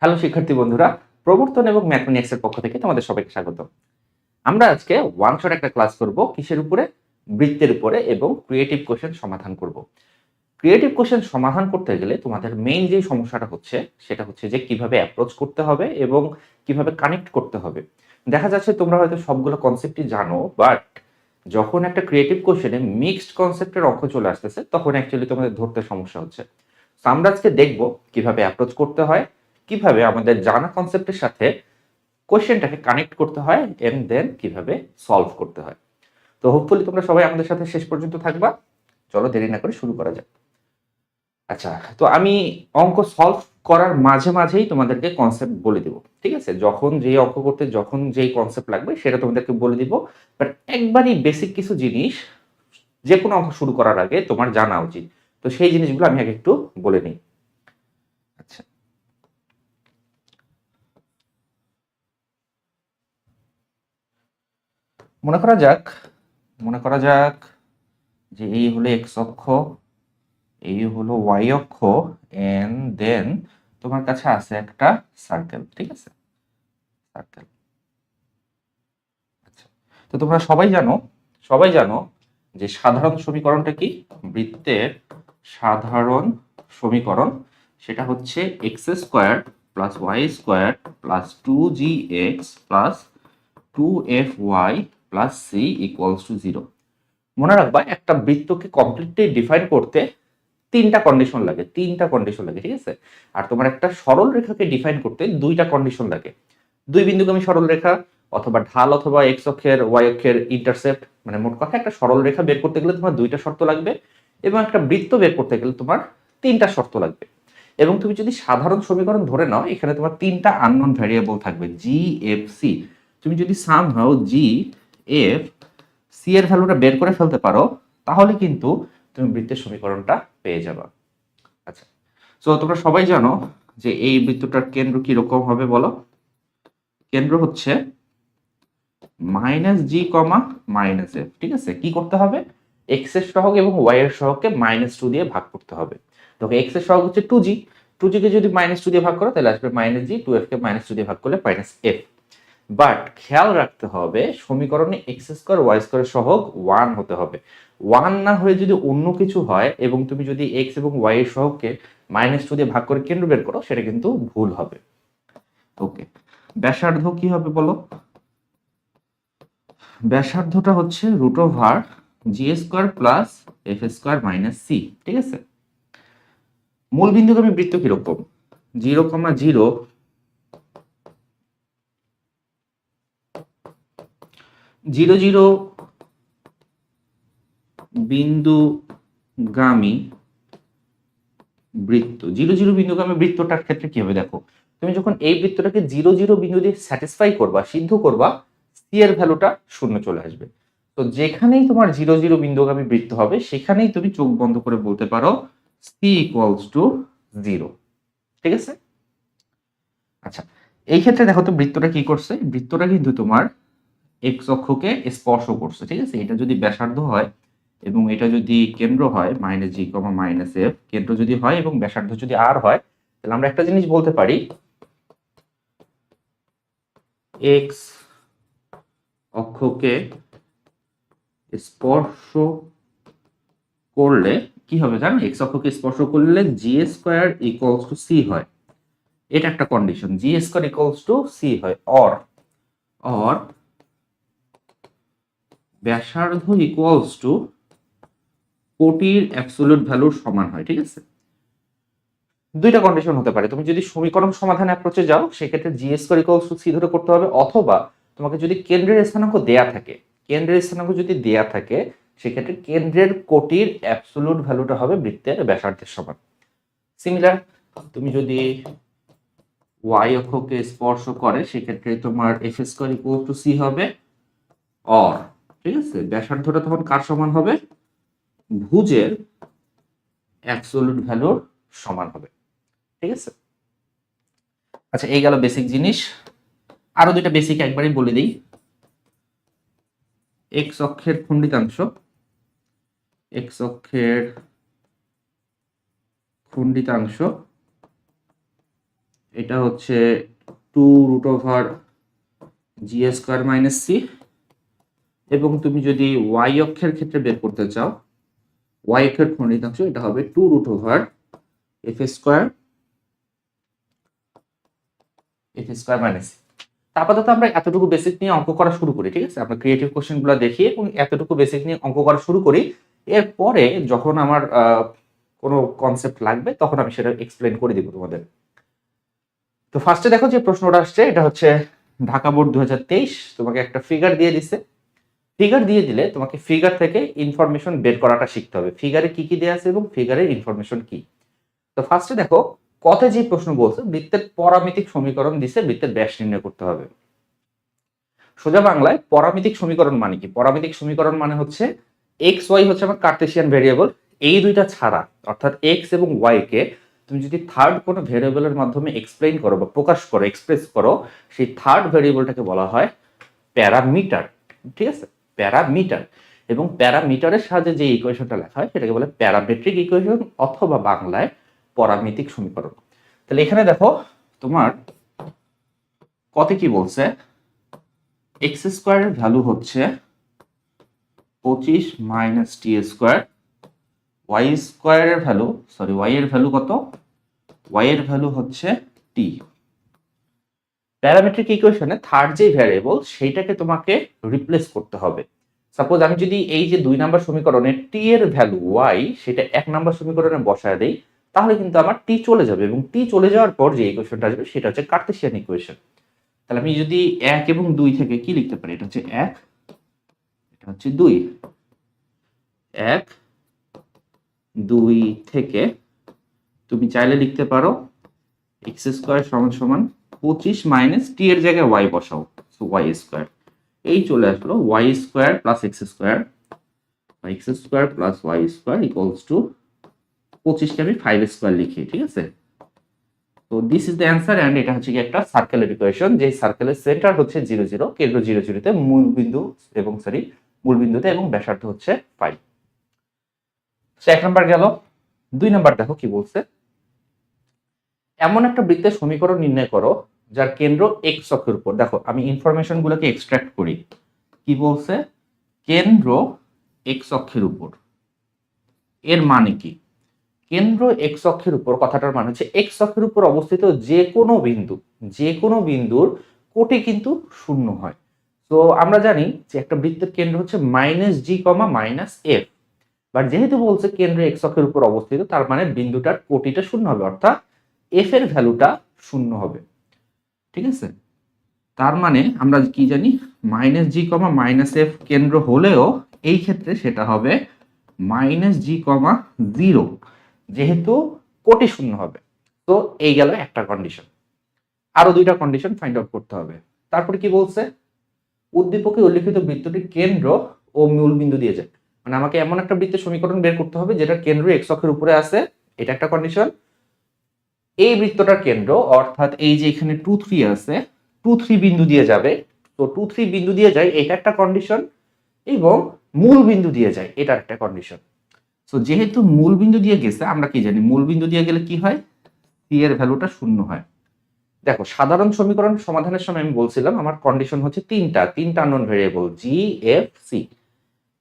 Hello শিক্ষার্থী বন্ধুরা, প্রবর্তন এবং ম্যাথমেটিক্সের পক্ষ থেকে তোমাদের সবাইকে স্বাগত। আমরা আজকে ওয়ান শট একটা ক্লাস করব কিসের উপরে? বৃত্তের উপরে এবং ক্রিয়েটিভ কোশ্চেন সমাধান করব। ক্রিয়েটিভ কোশ্চেন সমাধান করতে গেলে তোমাদের মেইন যে সমস্যাটা হচ্ছে সেটা হচ্ছে যে কিভাবে অ্যাপ্রোচ করতে হবে এবং কিভাবে কানেক্ট করতে হবে। দেখা যাচ্ছে তোমরা হয়তো সবগুলো কনসেপ্টই জানো, বাট যখন একটা ক্রিয়েটিভ কোশ্চেনে মিক্সড কনসেপ্টের অঙ্ক চলে আসতেছে তখন অ্যাকচুয়ালি তোমাদের ধরতে সমস্যা হচ্ছে। তো আমরা আজকে দেখব কিভাবে অ্যাপ্রোচ করতে হয়, কিভাবে আমাদের জানা কনসেপ্টের সাথে কোশ্চেনটাকে কানেক্ট করতে হয় এন্ড দেন কিভাবে সলভ করতে হয়। তো হোপফুলি তোমরা সবাই আমাদের সাথে শেষ পর্যন্ত থাকবা। চলো দেরি না করে শুরু করা যাক। আচ্ছা, তো আমি অঙ্ক সলভ করার মাঝে মাঝেই তোমাদেরকে কনসেপ্ট বলে দিব, ঠিক আছে? যখন যেই অঙ্ক করতে যখন যেই কনসেপ্ট লাগবে সেটা তোমাদেরকে বলে দিব। বাট একবারই বেসিক কিছু জিনিস যে কোনো অঙ্ক শুরু করার আগে তোমার জানা উচিত। তো সেই জিনিসগুলো আমি আগে একটু বলে নিই। আচ্ছা, মনে করা যাক মনে করা যাক যে এই হলো এক্স অক্ষ, এই হলো ওয়াই অক্ষ, এন্ড দেন তোমার কাছে আছে একটা সার্কেল, ঠিক আছে? সার্কেল। আচ্ছা, তো তোমরা সবাই জানো যে সাধারণ সমীকরণটা কি? বৃত্তের সাধারণ সমীকরণ সেটা হচ্ছে x square plus Y square plus 2gx plus 2fy plus c equals to 0। মনে রাখবা একটা বৃত্তকে কমপ্লিটলি ডিফাইন করতে তিনটা কন্ডিশন লাগে, ঠিক আছে? আর তোমার একটা সরল রেখাকে ডিফাইন করতে দুইটা কন্ডিশন লাগে। দুই বিন্দুগামী সরল রেখা অথবা ঢাল অথবা এক্স অক্ষের ওয়াই অক্ষের ইন্টারসেপ্ট, মানে মোট কথা একটা সরল রেখা বের করতে গেলে তোমার দুইটা শর্ত লাগবে এবং একটা বৃত্ত বের করতে গেলে তোমার তিনটা শর্ত লাগবে। এবং তুমি যদি সাধারণ সমীকরণ ধরে নাও, এখানে তোমার তিনটা আননোন ভ্যারিয়েবল থাকবে জি এফ সি। তুমি যদি সামহাউ জি এফ সি এর ভ্যালুটা বের করে ফেলতে পারো তাহলে কিন্তু তুমি বৃত্তের সমীকরণটা পেয়ে যাবা। আচ্ছা, তো তোমরা সবাই জানো যে এই বৃত্তটার কেন্দ্র কি রকম হবে বলো? কেন্দ্র হচ্ছে মাইনাস জি কমা মাইনাস এফ, ঠিক আছে? কি করতে হবে? এক্স এর সহগ এবং ওয়াই এর সহগকে -2 দিয়ে ভাগ করতে হবে। তো এক্স এর সহগ হচ্ছে 2g, 2g কে যদি -2 দিয়ে ভাগ করো তাহলে আসবে -g, 2f কে -2 দিয়ে ভাগ করলে -f। বাট খেয়াল রাখতে হবে সমীকরণে এক্স স্কোয়ার ওয়াই স্কোয়ারের সহগ 1 হতে হবে। 1 না হয়ে যদি অন্য কিছু হয় এবং তুমি যদি এক্স এবং ওয়াই এর সহগকে -2 দিয়ে ভাগ করে কেন্দ্র বের করো সেটা কিন্তু ভুল হবে। ওকে, ব্যাসার্ধ কি হবে বলো? ব্যাসার্ধটা হচ্ছে root over G square plus F square minus C, ঠিক আছে? মূল বিন্দুগামী বৃত্ত কিরকম? 0,0 0 বিন্দুগামী বৃত্ত, 0 বিন্দুগামী বৃত্তটার ক্ষেত্রে কি হবে দেখো, তুমি যখন এই বৃত্তটাকে 0 বিন্দু দিয়ে স্যাটিসফাই করবা, সিদ্ধ করবা, সি এর ভ্যালুটা 0 চলে আসবে। তো যেখানেই তোমার 0 বিন্দুগামী বৃত্ত হবে সেখানেই তুমি চোখ বন্ধ করে বলতে পারো সি ইকুয়ালস টু 0, ঠিক আছে? আচ্ছা, এই ক্ষেত্রে দেখো তো বৃত্তটা কি করছে, বৃত্তটা কিন্তু তোমার এক্স অক্ষকে স্পর্শ করছে, ঠিক আছে? এটা যদি ব্যাসার্ধ হয় এবং এটা যদি কেন্দ্র হয় মাইনাস জি কমা মাইনাস এফ, কেন্দ্র যদি হয় এবং ব্যাসার্ধ যদি আর হয় তাহলে আমরা একটা জিনিস বলতে পারি, এক্স অক্ষকে স্পর্শ করলে কি হবে জানো? এক্স অক্ষকে স্পর্শ করলে g square equals to c হয়। এটা একটা condition, g square equals to c হয়। অর অর ব্যাসার্ধ ইকুয়ালস টু কোটির অ্যাবসলিউট ভ্যালুর সমান হয়, ঠিক আছে? দুইটা কন্ডিশন হতে পারে। তুমি যদি সমীকরণ সমাধান অ্যাপ্রোচে যাও সেক্ষেত্রে জি স্কোয়ার ইকুয়ালস টু সি ধরে করতে হবে, অথবা তোমাকে যদি কেন্দ্রের স্থানাঙ্ক দেয়া থাকে, কেন্দ্রের স্থানাঙ্ক যদি দেয়া থাকে সেক্ষেত্রে কেন্দ্রের কোটির অ্যাবসলিউট ভ্যালুটা হবে বৃত্তের ব্যাসার্ধের সমান। সিমিলার, তুমি যদি ওয়াই অক্ষকে স্পর্শ করে সেক্ষেত্রে তোমার f square equal to c হবে। অর, ঠিক আছে, ব্যাসার্ধটা তখন কার সমান হবে? ভুজের অ্যাবসলিউট ভ্যালুর সমান হবে, ঠিক আছে? আচ্ছা, এই গেল বেসিক জিনিস। আরো দুইটা বেসিক একবারই বলে দিই। এক্স অক্ষের খণ্ডিতাংশ, এক্স অক্ষের খণ্ডিতাংশ এটা হচ্ছে 2 root over G square minus C, এবং তুমি যদি ওয়াই অক্ষের ক্ষেত্রে বের করতে চাও, ওয়াই অক্ষের খণ্ডিতাংশ এটা হবে 2 root over f square minus c. আপাতত আমরা এতটুকু বেসিক নিয়ে অঙ্ক করা শুরু করি, ঠিক আছে? আমরা ক্রিয়েটিভ কোশ্চেনগুলো দেখি এবং এতটুকু বেসিক নিয়ে অঙ্ক করা শুরু করি। এরপরে যখন আমার কোনো কনসেপ্ট লাগবে তখন আমি সেটা এক্সপ্লেন করে দিব তোমাদের। তো ফার্স্টে দেখো যে প্রশ্নটা আসছে, এটা হচ্ছে ঢাকা বোর্ড 2023, তোমাকে একটা ফিগার দিয়ে দিচ্ছে। ফিগার দিয়ে দিলে তোমাকে ফিগার থেকে ইনফরমেশন বের করাটা শিখতে হবে, ফিগারে কি কি দেওয়া আছে এবং ফিগারের ইনফরমেশন কি। তো ফার্স্টে দেখো কতে যে প্রশ্ন বলছে, বৃত্তের পরামিতিক সমীকরণ দিছে, বৃত্তের ব্যাস নির্ণয় করতে হবে। সোজা বাংলায় পরামিতিক সমীকরণ মানে কি? পরামিতিক সমীকরণ মানে হচ্ছে এক্স ওয়াই হচ্ছে আমার কার্টেসিয়ান ভেরিয়েবল, এই দুইটা ছাড়া অর্থাৎ এক্স এবং ওয়াই কে তুমি যদি থার্ড কোনো ভেরিয়েবলের মাধ্যমে এক্সপ্লেইন করো বা প্রকাশ করো, এক্সপ্রেস করো, সেই থার্ড ভেরিয়েবলটাকে বলা হয় প্যারামিটার। ঠিক আছে, প্যারামিটার। এবং প্যারামিটারের সাহায্যে যে ইকুয়েশনটা লেখা হয় সেটাকে বলে প্যারামেট্রিক ইকুয়েশন অথবা বাংলায় পরামিতিক সমীকরণ। তাহলে এখানে দেখো তোমার কত কি বলছে, এক্স স্কোয়ারের ভ্যালু হচ্ছে 25 মাইনাস টি স্কোয়ার, ওয়াই স্কোয়ারের ভ্যালু, সরি ওয়াই এর ভ্যালু কত, ওয়াই এর ভ্যালু হচ্ছে টি। প্যারামেট্রিক ইকুয়েশনে থার্ড যে ভ্যারিয়েবল সেইটাকে তোমাকে রিপ্লেস করতে হবে। সাপোজ আমি যদি এই যে 2 নাম্বার সমীকরণে টি এর ভ্যালু ওয়াই সেটা 1 নাম্বার সমীকরণে বসায় দেই, তাহলে কিন্তু আমার টি চলে যাবে, এবং টি চলে যাওয়ার পর যে ইকুয়েশনটা আসবে সেটা হচ্ছে কার্টেসিয়ান ইকুয়েশন। তাহলে আমি যদি 1 এবং 2 থেকে কি লিখতে পারি, এটা হচ্ছে 1, এটা হচ্ছে 2, 1 2 থেকে তুমি চাইলে লিখতে পারো এক্স স্কোয়ার সমান সমান 25 মাইনাস টি এর জায়গায় ওয়াই বসাও, সো ওয়াই স্কোয়ার। এই চলে আসলো Y square plus X square, X square plus Y square equals to 25কে আমি 5 স্কোয়ার লিখি, ঠিক আছে? তো this is the answer, and এটা হচ্ছে কি একটা সার্কেলের ইকুয়েশন, যে সার্কেলের সেন্টার হচ্ছে 0 0, কেন্দ্র 0 0 তে, মূল বিন্দুতে এবং ব্যাসার্ধ হচ্ছে 5। সো 1 নাম্বার গেল। 2 নাম্বার দেখো কি বলছে, এমন একটা বৃত্তের সমীকরণ নির্ণয় করো যার কেন্দ্র এক্স অক্ষের উপর। দেখো আমি ইনফরমেশন গুলোকে এক্সট্রাক্ট করি। কি বলছে, কেন্দ্র এক্স অক্ষের উপর, এর মানে কি? কেন্দ্র এক্স অক্ষের উপর কথাটার মানে হচ্ছে এক্স অক্ষের উপর অবস্থিত যে কোনো বিন্দুর কোটি কিন্তু শূন্য হয়। তো আমরা জানি যে একটা বৃত্তের কেন্দ্র হচ্ছে minus G comma minus F, but যেহেতু বলছে কেন্দ্র এক্স অক্ষের উপর অবস্থিত, তার মানে বিন্দুটার কোটিটা শূন্য হবে, অর্থাৎ এফ এর ভ্যালুটা শূন্য হবে। ঠিক আছে, তার মানে আমরা কি জানি, মাইনাস জি কমা মাইনাস এফ কেন্দ্র হলেও এই ক্ষেত্রে সেটা হবে মাইনাস জি কমা 0, যেহেতু কোটি শূন্য হবে। তো এই গেল একটা কন্ডিশন, আরো 2টা কন্ডিশন ফাইন্ড আউট করতে হবে। তারপরে কি বলছে, উদ্দীপকে উল্লিখিত বৃত্তটির কেন্দ্র ও মূল বিন্দু দিয়ে যায়। মানে আমাকে এমন একটা বৃত্তের সমীকরণ বের করতে হবে যেটা কেন্দ্র এক্স অক্ষের উপরে আছে, এটা একটা কন্ডিশন। এই বৃত্তটার কেন্দ্র অর্থাৎ এই যে এখানে 2 3 আছে, 2 3 বিন্দু দিয়ে যাবে, তো 2 3 বিন্দু দিয়ে যায়, এটা একটা কন্ডিশন, এবং মূল বিন্দু দিয়ে যায়, এটা একটা কন্ডিশন। সো যেহেতু মূল বিন্দু দিয়ে গেছে, আমরা কি জানি মূল বিন্দু দিয়ে গেলে কি হয়, সি এর ভ্যালুটা শূন্য হয়। দেখো সাধারণ সমীকরণ সমাধানের সময় আমি বলছিলাম আমার কন্ডিশন হচ্ছে তিনটা unknown variable g f c.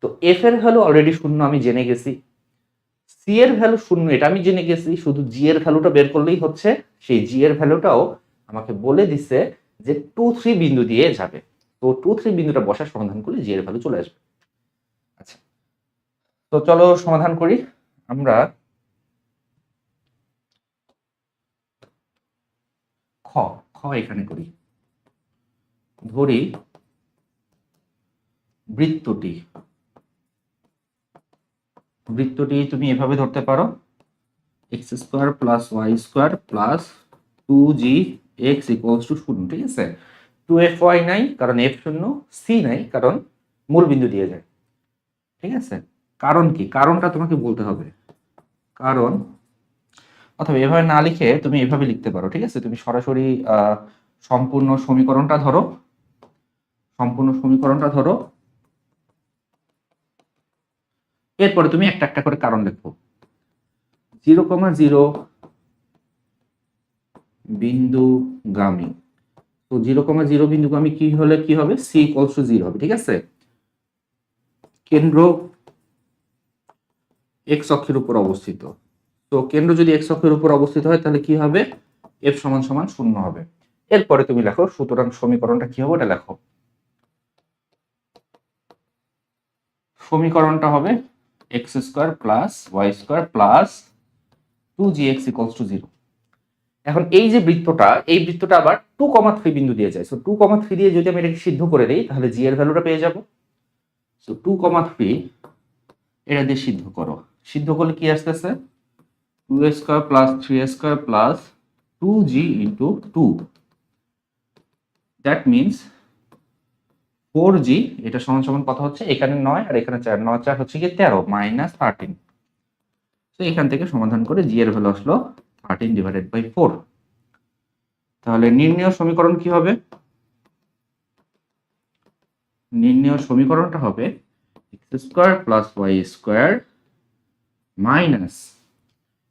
তো এফ এর ভ্যালু অলরেডি শূন্য আমি জেনে গেছি, সি এর ভ্যালু শূন্য এটা আমি জেনে গেছি, শুধু জি এর ভ্যালুটা বের করলেই হচ্ছে। সেই জি এর ভ্যালুটাও আমাকে বলে দিছে যে 2 3 বিন্দু দিয়ে যাবে, তো 2 3 বিন্দুটা বসার সমাধান করলে জি এর ভ্যালু চলে আসবে। আচ্ছা, তো চলো সমাধান করি। আমরা খ খ এখানে করি। ধরি বৃত্তটি তুমি এভাবে ধরতে পারো, x square plus Y square plus 2g x equals to 0, ঠিক আছে? 2fy নাই কারণ এফ শূন্য, সি নাই কারণ মূল বিন্দু দিয়ে যায়। ঠিক আছে, কারণ কি, কারণটা তোমাকে বলতে হবে। কারণ অথবা এভাবে না লিখে তুমি এভাবে লিখতে পারো, ঠিক আছে? তুমি সরাসরি সম্পূর্ণ সমীকরণটা ধরো, এরপরে তুমি একটা একটা করে কারণ লিখো। 0,0 বিন্দুগামী। তো 0,0 বিন্দুগামী কি হলে কি হবে, c = 0 হবে, ঠিক আছে। কেন্দ্র x অক্ষের উপর অবস্থিত, তো কেন্দ্র যদি x অক্ষের উপর অবস্থিত হয় তাহলে কি হবে, f = 0 হবে। এরপরে তুমি লেখো, সুতরাং সমীকরণটা কি হবে এটা লেখো। সমীকরণটা হবে x² + y² + 2gx = 0। এখন এই যে বৃত্তটা, এই বৃত্তটা আবার 2,3 বিন্দু দিয়ে যায়। সো 2,3 দিয়ে যদি আমি এটাকে সিদ্ধ করে দেই তাহলে g এর ভ্যালুটা পেয়ে যাব। সো 2,3 এটা দিয়ে সিদ্ধ করো, সিদ্ধ করলে কি আসতেছে, 2a² + 3a² + 2g × 2, that means 4g, এটা সমান কত হচ্ছে, এখানে 9 আর এখানে 4, 9 4 হচ্ছে কি 13 - 13। তো এখান থেকে সমাধান করে g এর ভ্যালু আসলো 13/4। তাহলে নির্ণেয় সমীকরণ কি হবে, নির্ণেয় সমীকরণটা হবে x² + y² মাইনাস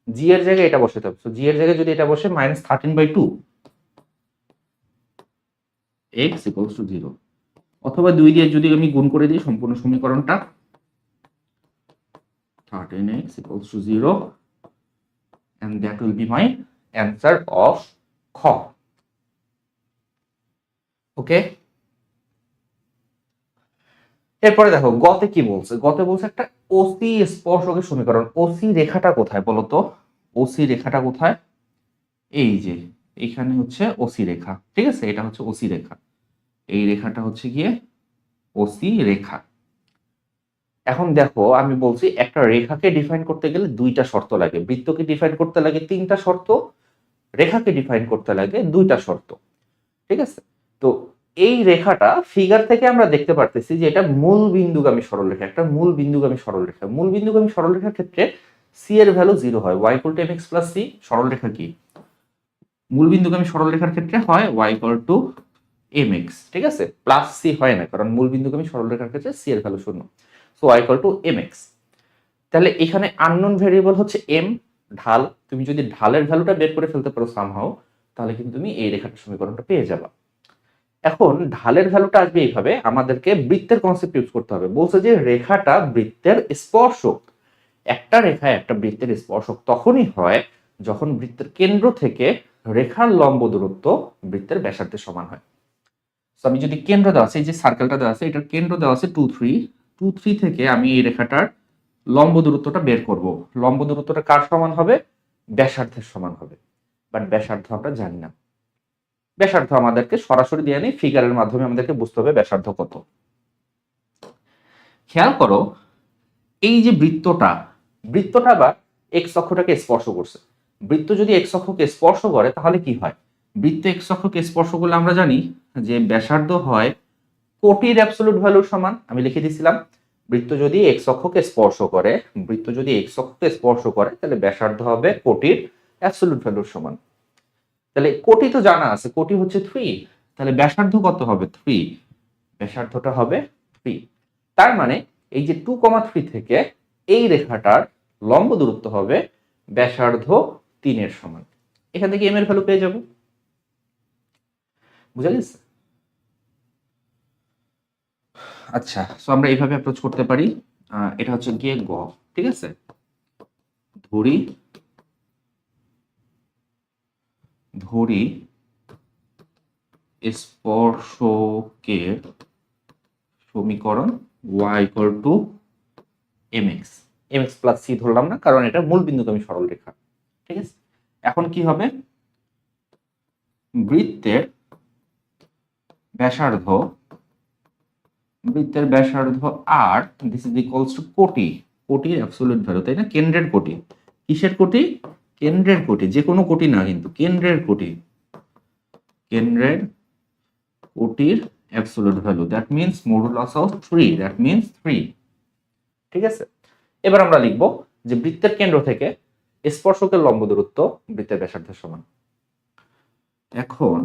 g এর জায়গায় এটা বসাতে হবে। সো g এর জায়গায় যদি এটা বসে -13/2 x = 0, অথবা 2 দিয়ে যদি আমি গুণ করে দিই সম্পূর্ণ সমীকরণটা, 13x = 0, and that will be my answer of খ। ওকে, এরপরে দেখো গতে কি বলছে, গতে বলছে একটা ওসি স্পর্শকের সমীকরণ। ওসি রেখাটা কোথায় বলো তো, ওসি রেখাটা কোথায়, এই যে এখানে হচ্ছে ওসি রেখা, ঠিক আছে, এটা হচ্ছে ওসি রেখা, এই রেখাটা হচ্ছে গিয়ে ওসি রেখা। এখন দেখো আমি বলছি একটা রেখাকে ডিফাইন করতে গেলে দুইটা শর্ত লাগে, বৃত্তকে ডিফাইন করতে লাগে তিনটা শর্ত, রেখাকে ডিফাইন করতে লাগে দুইটা শর্ত, ঠিক আছে। তো এই রেখাটা ফিগার থেকে আমরা দেখতে পারতেছি যে এটা মূল বিন্দুগামী সরলরেখা, একটা মূল বিন্দুগামী সরলরেখা। মূল বিন্দুগামী সরলরেখার ক্ষেত্রে c এর ভ্যালু 0 হয়, y = mx + c। সরলরেখা কি, মূল বিন্দুগামী সরলরেখার ক্ষেত্রে হয় y = mx, ঠিক আছে, প্লাস c হয় না, কারণ মূল বিন্দুগামী সরলরেখার ক্ষেত্রে c এর ভ্যালু 0। So y = mx। তাহলে এখানে আননোন ভেরিয়েবল হচ্ছে m, ঢাল। তুমি যদি ঢালের ভ্যালুটা বের করে ফেলতে পারো সামহাও, তাহলে কিন্তু তুমি এই রেখার সমীকরণটা পেয়ে যাবা। এখন ঢালের ভ্যালুটা আসবে এইভাবে, আমাদেরকে বৃত্তের কনসেপ্ট ইউজ করতে হবে। বলছে যে রেখাটা বৃত্তের স্পর্শক। একটা রেখা একটা বৃত্তের স্পর্শক তখনই হয় যখন বৃত্তের কেন্দ্র থেকে রেখার লম্ব দূরত্ব বৃত্তের ব্যাসার্ধের সমান হয়। তো আমি যদি কেন্দ্র দেওয়া আছে, এই যে সার্কেলটা দেওয়া আছে, এটার কেন্দ্র দেওয়া আছে 2 3, 2 3 থেকে আমি এই রেখাটার লম্ব দূরত্বটা বের করব। লম্ব দূরত্বটা কার সমান হবে, ব্যাসার্ধের সমান হবে। বাট ব্যাসার্ধ আমরা জানি না, ব্যাসার্ধ আমাদেরকে সরাসরি দিয়ে নেই, ফিগারের মাধ্যমে আমাদেরকে বুঝতে হবে ব্যাসার্ধ কত। খেয়াল করো এই যে বৃত্তটা, বৃত্তটা আবার এক্স অক্ষটাকে স্পর্শ করছে। বৃত্ত যদি এক্স অক্ষকে স্পর্শ করে তাহলে কি হয়, বৃত্ত এক্স অক্ষকে স্পর্শ করলে আমরা জানি যে ব্যাসার্ধ হয় কোটির অ্যাবসলিউট ভ্যালুর সমান। আমি লিখে দিয়েছিলাম, বৃত্ত যদি এক্স অক্ষকে স্পর্শ করে, বৃত্ত যদি এক্স অক্ষকে স্পর্শ করে তাহলে ব্যাসার্ধ হবে কোটির অ্যাবসলিউট ভ্যালুর সমান। তাহলে কোটি তো জানা আছে, কোটি হচ্ছে 3, তাহলে ব্যাসার্ধ কত হবে 3, ব্যাসার্ধটা হবে 3। তার মানে এই যে 2,3 থেকে এই রেখাটার লম্ব দূরত্ব হবে ব্যাসার্ধ 3 এর সমান। এখান থেকে m এর ভ্যালু পেয়ে যাব, বুঝা গেছে। আচ্ছা, সো আমরা এইভাবে অ্যাপ্রোচ করতে পারি। এটা হচ্ছে গিয়ে গ, ঠিক আছে। ধরি ধরি স্পর্শকের সমীকরণ y = mx, mx + c ধরলাম না, কারণ এটা মূল বিন্দুগামী সরলরেখা, ঠিক আছে। এখন কি হবে, বৃত্তের ব্যাসার্ধ r, this is equals two কোটি, কোটির অ্যাবসলিউট ভ্যালু, তাই না, কেন্দ্রের কোটি। কিসের কোটি, কেন্দ্রের কোটি, যে কোনো কোটি না কিন্তু কেন্দ্রের কোটি, কেন্দ্রের কোটির absolute value, that means modulus of 3, that means 3, ঠিক আছে। এবার আমরা লিখব যে বৃত্তের কেন্দ্র থেকে স্পর্শকের লম্ব দূরত্ব বৃত্তের ব্যাসার্ধের সমান। এখন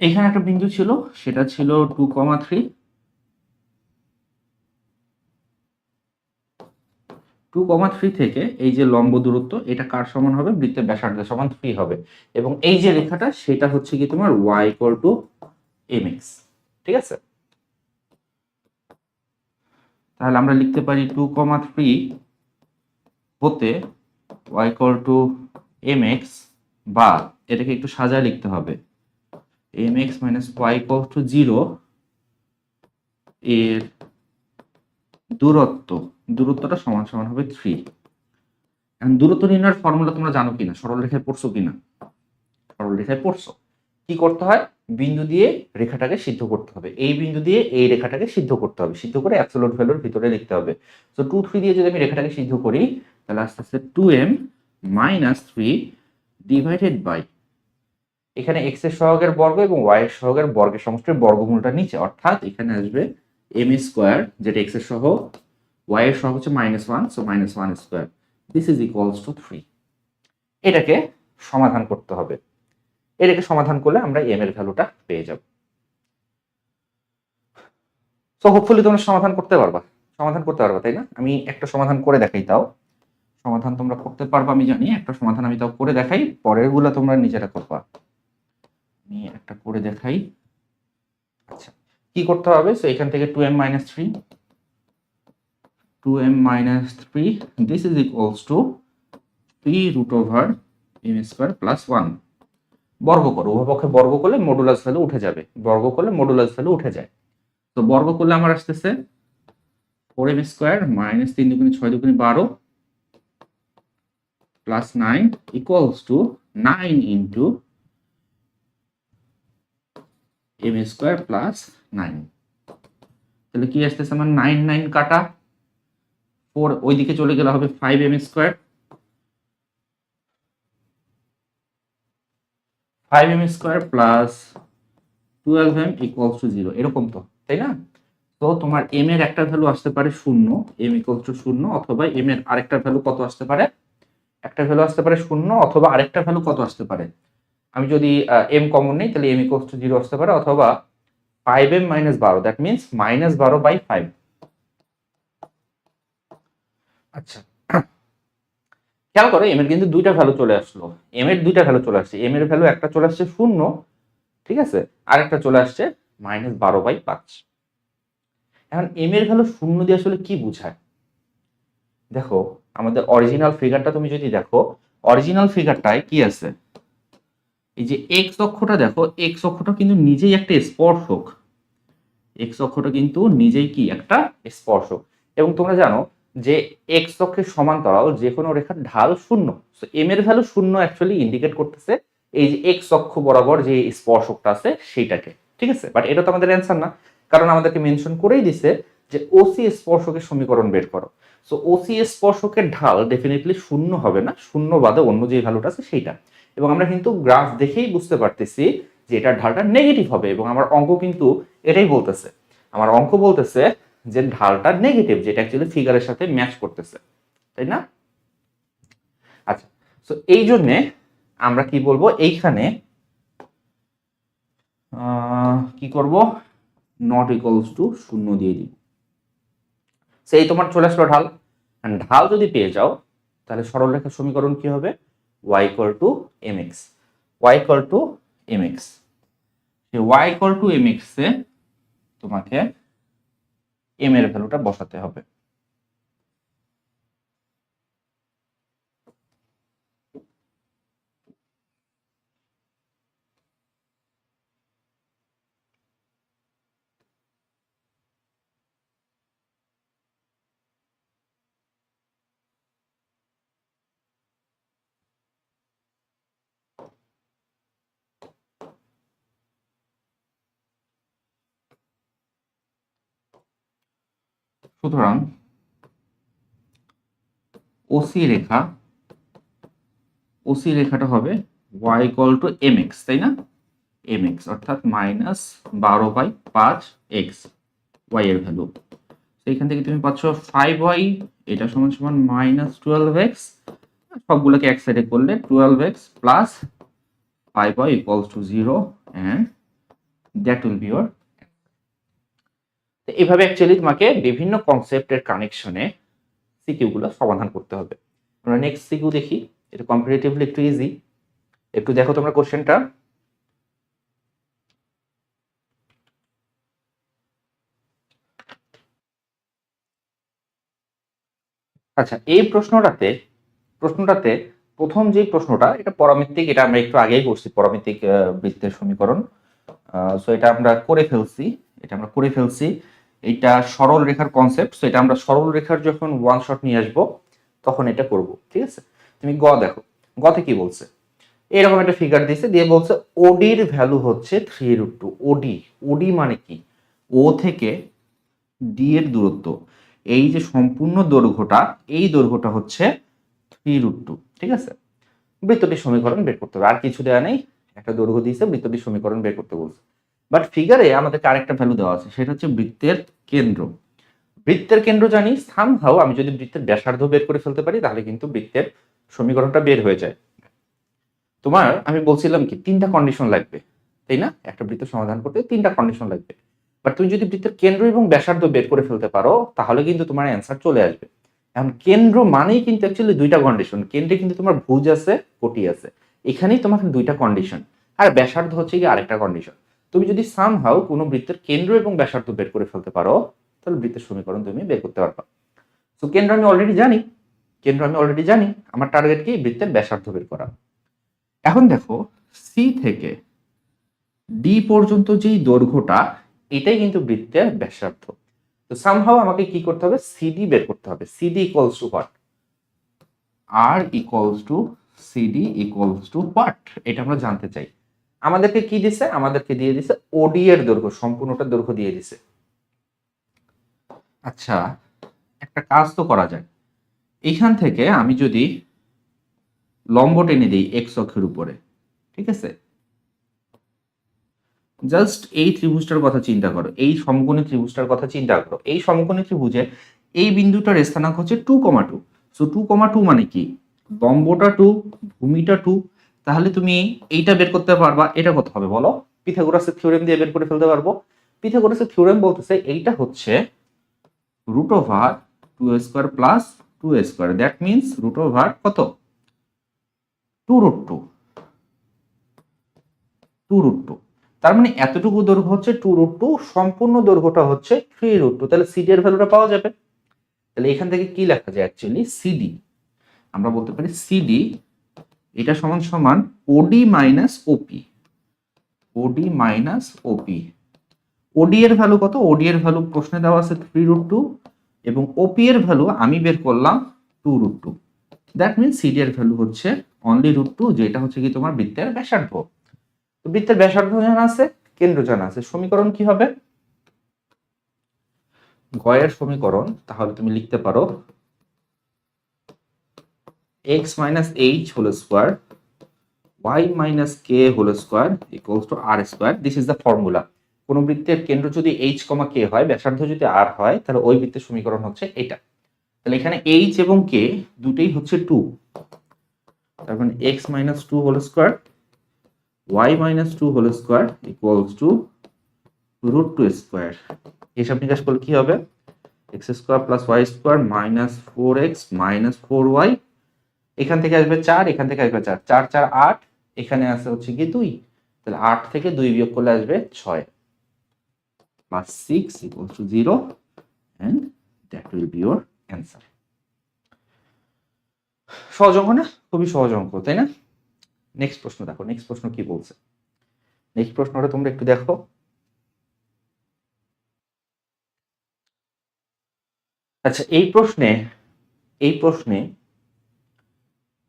এখানে একটা বিন্দু ছিল, সেটা ছিল 2,3। 2,3 থেকে এই যে লম্ব দূরত্ব, এটা কার সমান হবে? বৃত্তের ব্যাসার্ধের সমান 3 হবে। এবং এই যে রেখাটা, সেটা হচ্ছে কি তোমার y = mx। ঠিক আছে, তাহলে আমরা লিখতে পারি 2,3 হতে y = mx, বা এটাকে একটু সাজায় লিখতে হবে mx - y = 0 এর দূরত্বটা সমান সমান হবে 3। এখন দূরত্ব নির্ণয়ের ফর্মুলা তোমরা জানো কিনা, সরলরেখায় পড়ছো কিনা? সরলরেখায় পড়ছো। কি করতে হয়? বিন্দু দিয়ে রেখাটাকে সিদ্ধ করতে হবে, এই বিন্দু দিয়ে এই রেখাটাকে সিদ্ধ করতে হবে, সিদ্ধ করে অ্যাবসলিউট ভ্যালুর ভিতরে লিখতে হবে। সো 2, 3 দিয়ে যদি আমি রেখাটাকে সিদ্ধ করি, তাহলে আস্তে আস্তে 2m - 3 ডিভাইডেড বাই, এখানে x এর সহগের বর্গ এবং y এর সহগের বর্গের সমষ্টির বর্গমূলটা নিচে, অর্থাৎ এখানে আসবে m², যেটা x এর সহগ, y এর সহগ হচ্ছে -1, so -1²। This is equals two 3। এটাকে সমাধান করতে হবে। এটাকে সমাধান করলে আমরা m এর ভ্যালুটা পেয়ে যাব। সো হোপফুলি তোমরা সমাধান করতে পারবা, তাই না? আমি একটা সমাধান করে দেখাই, তাও সমাধান তোমরা করতে পারবা আমি জানি। একটা সমাধান আমি তাও করে দেখাই, পরের গুলা তোমরা নিজেরা করবা। আমি একটা করে দেখাই। আচ্ছা, কি করতে হবে? সো এখান থেকে 2m - 3, this is equals to 3√m² + 1। বর্গ করো, উভয় পক্ষে বর্গ করলে মডুলাস ভ্যালু উঠে যাবে, যায়। তো বর্গ করলে আমার আসতেছে 4m² - 3 × 6 = 12 + 9 = 9 × m² + 9। তাহলে কি আসতেছে আমার? 9 9 কাটা, 4 ওইদিকে চলে গেলে হবে 5m², 5m² + 12m = 0, এরকম তো, তাই না? তো তোমার m এর একটা ভ্যালু আসতে পারে 0, m = 0, অথবা m এর আরেকটা ভ্যালু কত আসতে পারে? একটা ভ্যালু আসতে পারে 0, অথবা আরেকটা ভ্যালু কত আসতে পারে? আমি যদি m কমন নেই, তাহলে m = 0 আসতে পারে, অথবা 5m - 12, দ্যাট মিন্স -12/5। আচ্ছা, খেয়াল করো, m এর কিন্তু দুইটা ভ্যালু চলে আসলো। m এর দুইটা ভ্যালু চলে আসছে। m এর ভ্যালু একটা চলে আসছে 0, ঠিক আছে, আর একটা চলে আসছে -12/5। এখন m এর ভ্যালু 0 দিয়ে আসলে কি বোঝায়? দেখো, আমাদের অরিজিনাল ফিগারটা তুমি যদি দেখো, অরিজিনাল ফিগারটায় কি আছে? এই যে x অক্ষটা দেখো, x অক্ষটা কিন্তু নিজেই একটা স্পর্শক। x অক্ষটা কিন্তু নিজেই কি একটা স্পর্শক। এবং তোমরা জানো যে x অক্ষের সমান্তরাল যে কোনো রেখার ঢাল 0। সো m এর ভ্যালু 0 অ্যাকচুয়ালি ইন্ডিকেট করতেছে এই যে x অক্ষ বরাবর যে স্পর্শকটা আছে সেইটাকে। ঠিক আছে, বাট এটা তো আমাদের অ্যান্সার না, কারণ আমাদেরকে মেনশন করেই দিছে যে OC স্পর্শকের সমীকরণ বের করো। সো OC স্পর্শকের ঢাল ডেফিনেটলি 0 হবে না, 0 বাদে অন্য যে ভ্যালুটা আছে সেইটা। এবং আমরা কিন্তু গ্রাফ দেখেই বুঝতে পারতেছি যে এটার ঢালটা নেগেটিভ হবে, এবং আমার অঙ্ক কিন্তু এটাই বলতেছে। আমার অঙ্ক বলতেছে যে ঢালটা নেগেটিভ, যেটা অ্যাকচুয়ালি ফিগারের সাথে ম্যাচ করতেছে, তাই না? আচ্ছা, সো এই জন্যে আমরা কি বলবো, এইখানে কি করব? নট ইকুয়ালস টু 0 দিয়ে দিব। সেই তোমার চলে আসলো ঢাল। ঢাল যদি পেয়ে যাও, তাহলে সরলরেখার সমীকরণ কি হবে? y = mx। y = mx, y = mx এ তোমাকে m এর ভ্যালুটা বসাতে হবে। সুতরাং ওসি রেখাটা হবে y = mx, তাই না? mx অর্থাৎ -12/5x y এর ভ্যালু। সেইখান থেকে তুমি পাচ্ছ 5y, এটা সমান সমান -12x, সবগুলোকে এক সাইডে করলে 12x + 5y = 0 and that will B your. এইভাবে অ্যাকচুয়ালি তোমাকে বিভিন্ন কনসেপ্টের কানেকশনে সিকিউ গুলো সমাধান করতে হবে। আমরা নেক্সট সিকিউ দেখি, এটা কম্পারেটিভলি একটু ইজি। একটু দেখো তোমরা কোশ্চেনটা। আচ্ছা, এই প্রশ্নটাতে প্রথম যে প্রশ্নটা, এটা পরামিতিক, এটা আমরা একটু আগেই করছি, পরামিতিক বৃত্তের সমীকরণ। সো এটা আমরা করে ফেলছি। এটা সরল রেখার কনসেপ্ট। সো এটা আমরা সরল রেখার যখন ওয়ান শট নিয়ে আসবো তখন এটা করব, ঠিক আছে? তুমি দেখো, গতে কি বলছে, এরকম একটা ফিগার দিয়েছে, দিয়ে বলছে ওডির ভ্যালু হচ্ছে 3√2। ওডি মানে কি? ও থেকে ডি এর দূরত্ব, এই যে সম্পূর্ণ দৈর্ঘ্যটা, এই দৈর্ঘ্যটা হচ্ছে 3√2, ঠিক আছে? বৃত্তটির সমীকরণ বের করতে হবে, আর কিছু দেওয়া নেই। একটা দৈর্ঘ্য দিয়েছে, বৃত্তটির সমীকরণ বের করতে বলছে। বাট ফিগারে আমাদেরকে আরেকটা ভ্যালু দেওয়া আছে, সেটা হচ্ছে বৃত্তের কেন্দ্র। বৃত্তের কেন্দ্র জানি, সামহাউ আমি যদি বৃত্তের ব্যাসার্ধ বের করে ফেলতে পারি তাহলে কিন্তু বৃত্তের সমীকরণটা বের হয়ে যায়। তোমার আমি বলছিলাম কি, তিনটা কন্ডিশন লাগবে, তাই না? একটা বৃত্ত সমাধান করতে তিনটা কন্ডিশন লাগবে। বাট তুমি যদি বৃত্তের কেন্দ্র এবং ব্যাসার্ধ বের করে ফেলতে পারো তাহলে কিন্তু তোমার অ্যান্সার চলে আসবে। এখন কেন্দ্র মানেই কিন্তু অ্যাকচুয়ালি দুইটা কন্ডিশন। কেন্দ্রে কিন্তু তোমার ভুজ আছে, কোটি আছে, এখানেই তোমার দুইটা কন্ডিশন। আর ব্যাসার্ধ হচ্ছে কি আরেকটা কন্ডিশন। তুমি যদি সামহাউ কোনো বৃত্তের কেন্দ্র এবং ব্যাসার্ধ বের করে ফেলতে পারো তাহলে বৃত্তের সমীকরণ তুমি বের করতে পারবা। তো কেন্দ্র আমি অলরেডি জানি, আমার টার্গেট কি? বৃত্তের ব্যাসার্ধ বের করা। এখন দেখো, সি থেকে ডি পর্যন্ত যেই দৈর্ঘ্যটা, এটাই কিন্তু বৃত্তের ব্যাসার্ধ। তো সামহাউ আমাকে কি করতে হবে? সিডি বের করতে হবে। CD equals to what? R equals to CD equals to what? এটা আমরা জানতে চাই। আমাদেরকে কি দিছে? আমাদেরকে দিয়ে দিছে ওডি এর দৈর্ঘ্য, সম্পূর্ণটা দৈর্ঘ্য দিয়ে দিছে। আচ্ছা, একটা কাজ তো করা যায়। এইখান থেকে আমি যদি লম্ব টেনে দিই এক্স অক্ষের উপরে, ঠিক আছে? জাস্ট এই ত্রিভুজটার কথা চিন্তা করো, এই সমকোণী ত্রিভুজটার কথা চিন্তা করো। এই সমকোণী ত্রিভুজে এই বিন্দুটার স্থানাঙ্ক হচ্ছে 2,2। সো 2,2 মানে কি? লম্বটা 2, ভূমিটা 2। তাহলে তুমি এইটা বের করতে পারবা। এটা কত হবে বলো? পিথাগোরাসের থিওরেম দিয়ে বের করে ফেলতে পারবো। পিথাগোরাসের থিওরেম বলতেছে এইটা হচ্ছে √2² প্লাস 2² দ্যাট মিনস √ কত? 2√2। তার মানে এতটুকু দৈর্ঘ্য হচ্ছে 2√2, সম্পূর্ণ দৈর্ঘ্যটা হচ্ছে 3√2। তাহলে সিডি এর ভ্যালুটা পাওয়া যাবে। তাহলে এখান থেকে কি লেখা যায়? অ্যাকচুয়ালি সিডি, আমরা বলতে পারি সিডি এটা সমান সমান ওডি মাইনাস ওপি। ওডি এর ভ্যালু কত? ওডি এর ভ্যালু প্রশ্নে দেওয়া আছে 3√2 এবং ওপি এর ভ্যালু আমি বের করলাম 2√2। দ্যাট মিনস সিডি এর ভ্যালু হচ্ছে অনলি √2, যেটা হচ্ছে কি তোমার বৃত্তের ব্যাসার্ধ। তো বৃত্তের ব্যাসার্ধ জানা আছে, কেন্দ্র জানা আছে, সমীকরণ কি হবে? গয়ের সমীকরণ তাহলে তুমি লিখতে পারো x minus h whole square y minus k whole square equals to r square. This is the formula. কোন বৃত্তের কেন্দ্র যদি h, কে হয়, ব্যাসার্ধ যদি r হয়, তাহলে ওই বৃত্তের সমীকরণ হচ্ছে এটা। তাহলে এখানে h এবং k দুটেই হচ্ছে 2। তার মানে x minus 2 whole square y minus 2 whole square equals to √2²। হিসাব নিকাশ করলে কি হবে? x² plus y² minus 4x minus 4y। এখান থেকে আসবে 4, এখান থেকে আসবে 4, 4 4 8, এখানে আছে হচ্ছে কি 2। তাহলে 8 থেকে 2 বিয়োগ করলে আসবে 6 plus 6 equals to 0 and that will be your answer. সহজ অঙ্ক না? খুবই সহজ অঙ্ক, তাই না? নেক্সট প্রশ্ন দেখো, নেক্সট প্রশ্ন কি বলছে। নেক্সট প্রশ্নটা তোমরা একটু দেখো। আচ্ছা, এই প্রশ্নে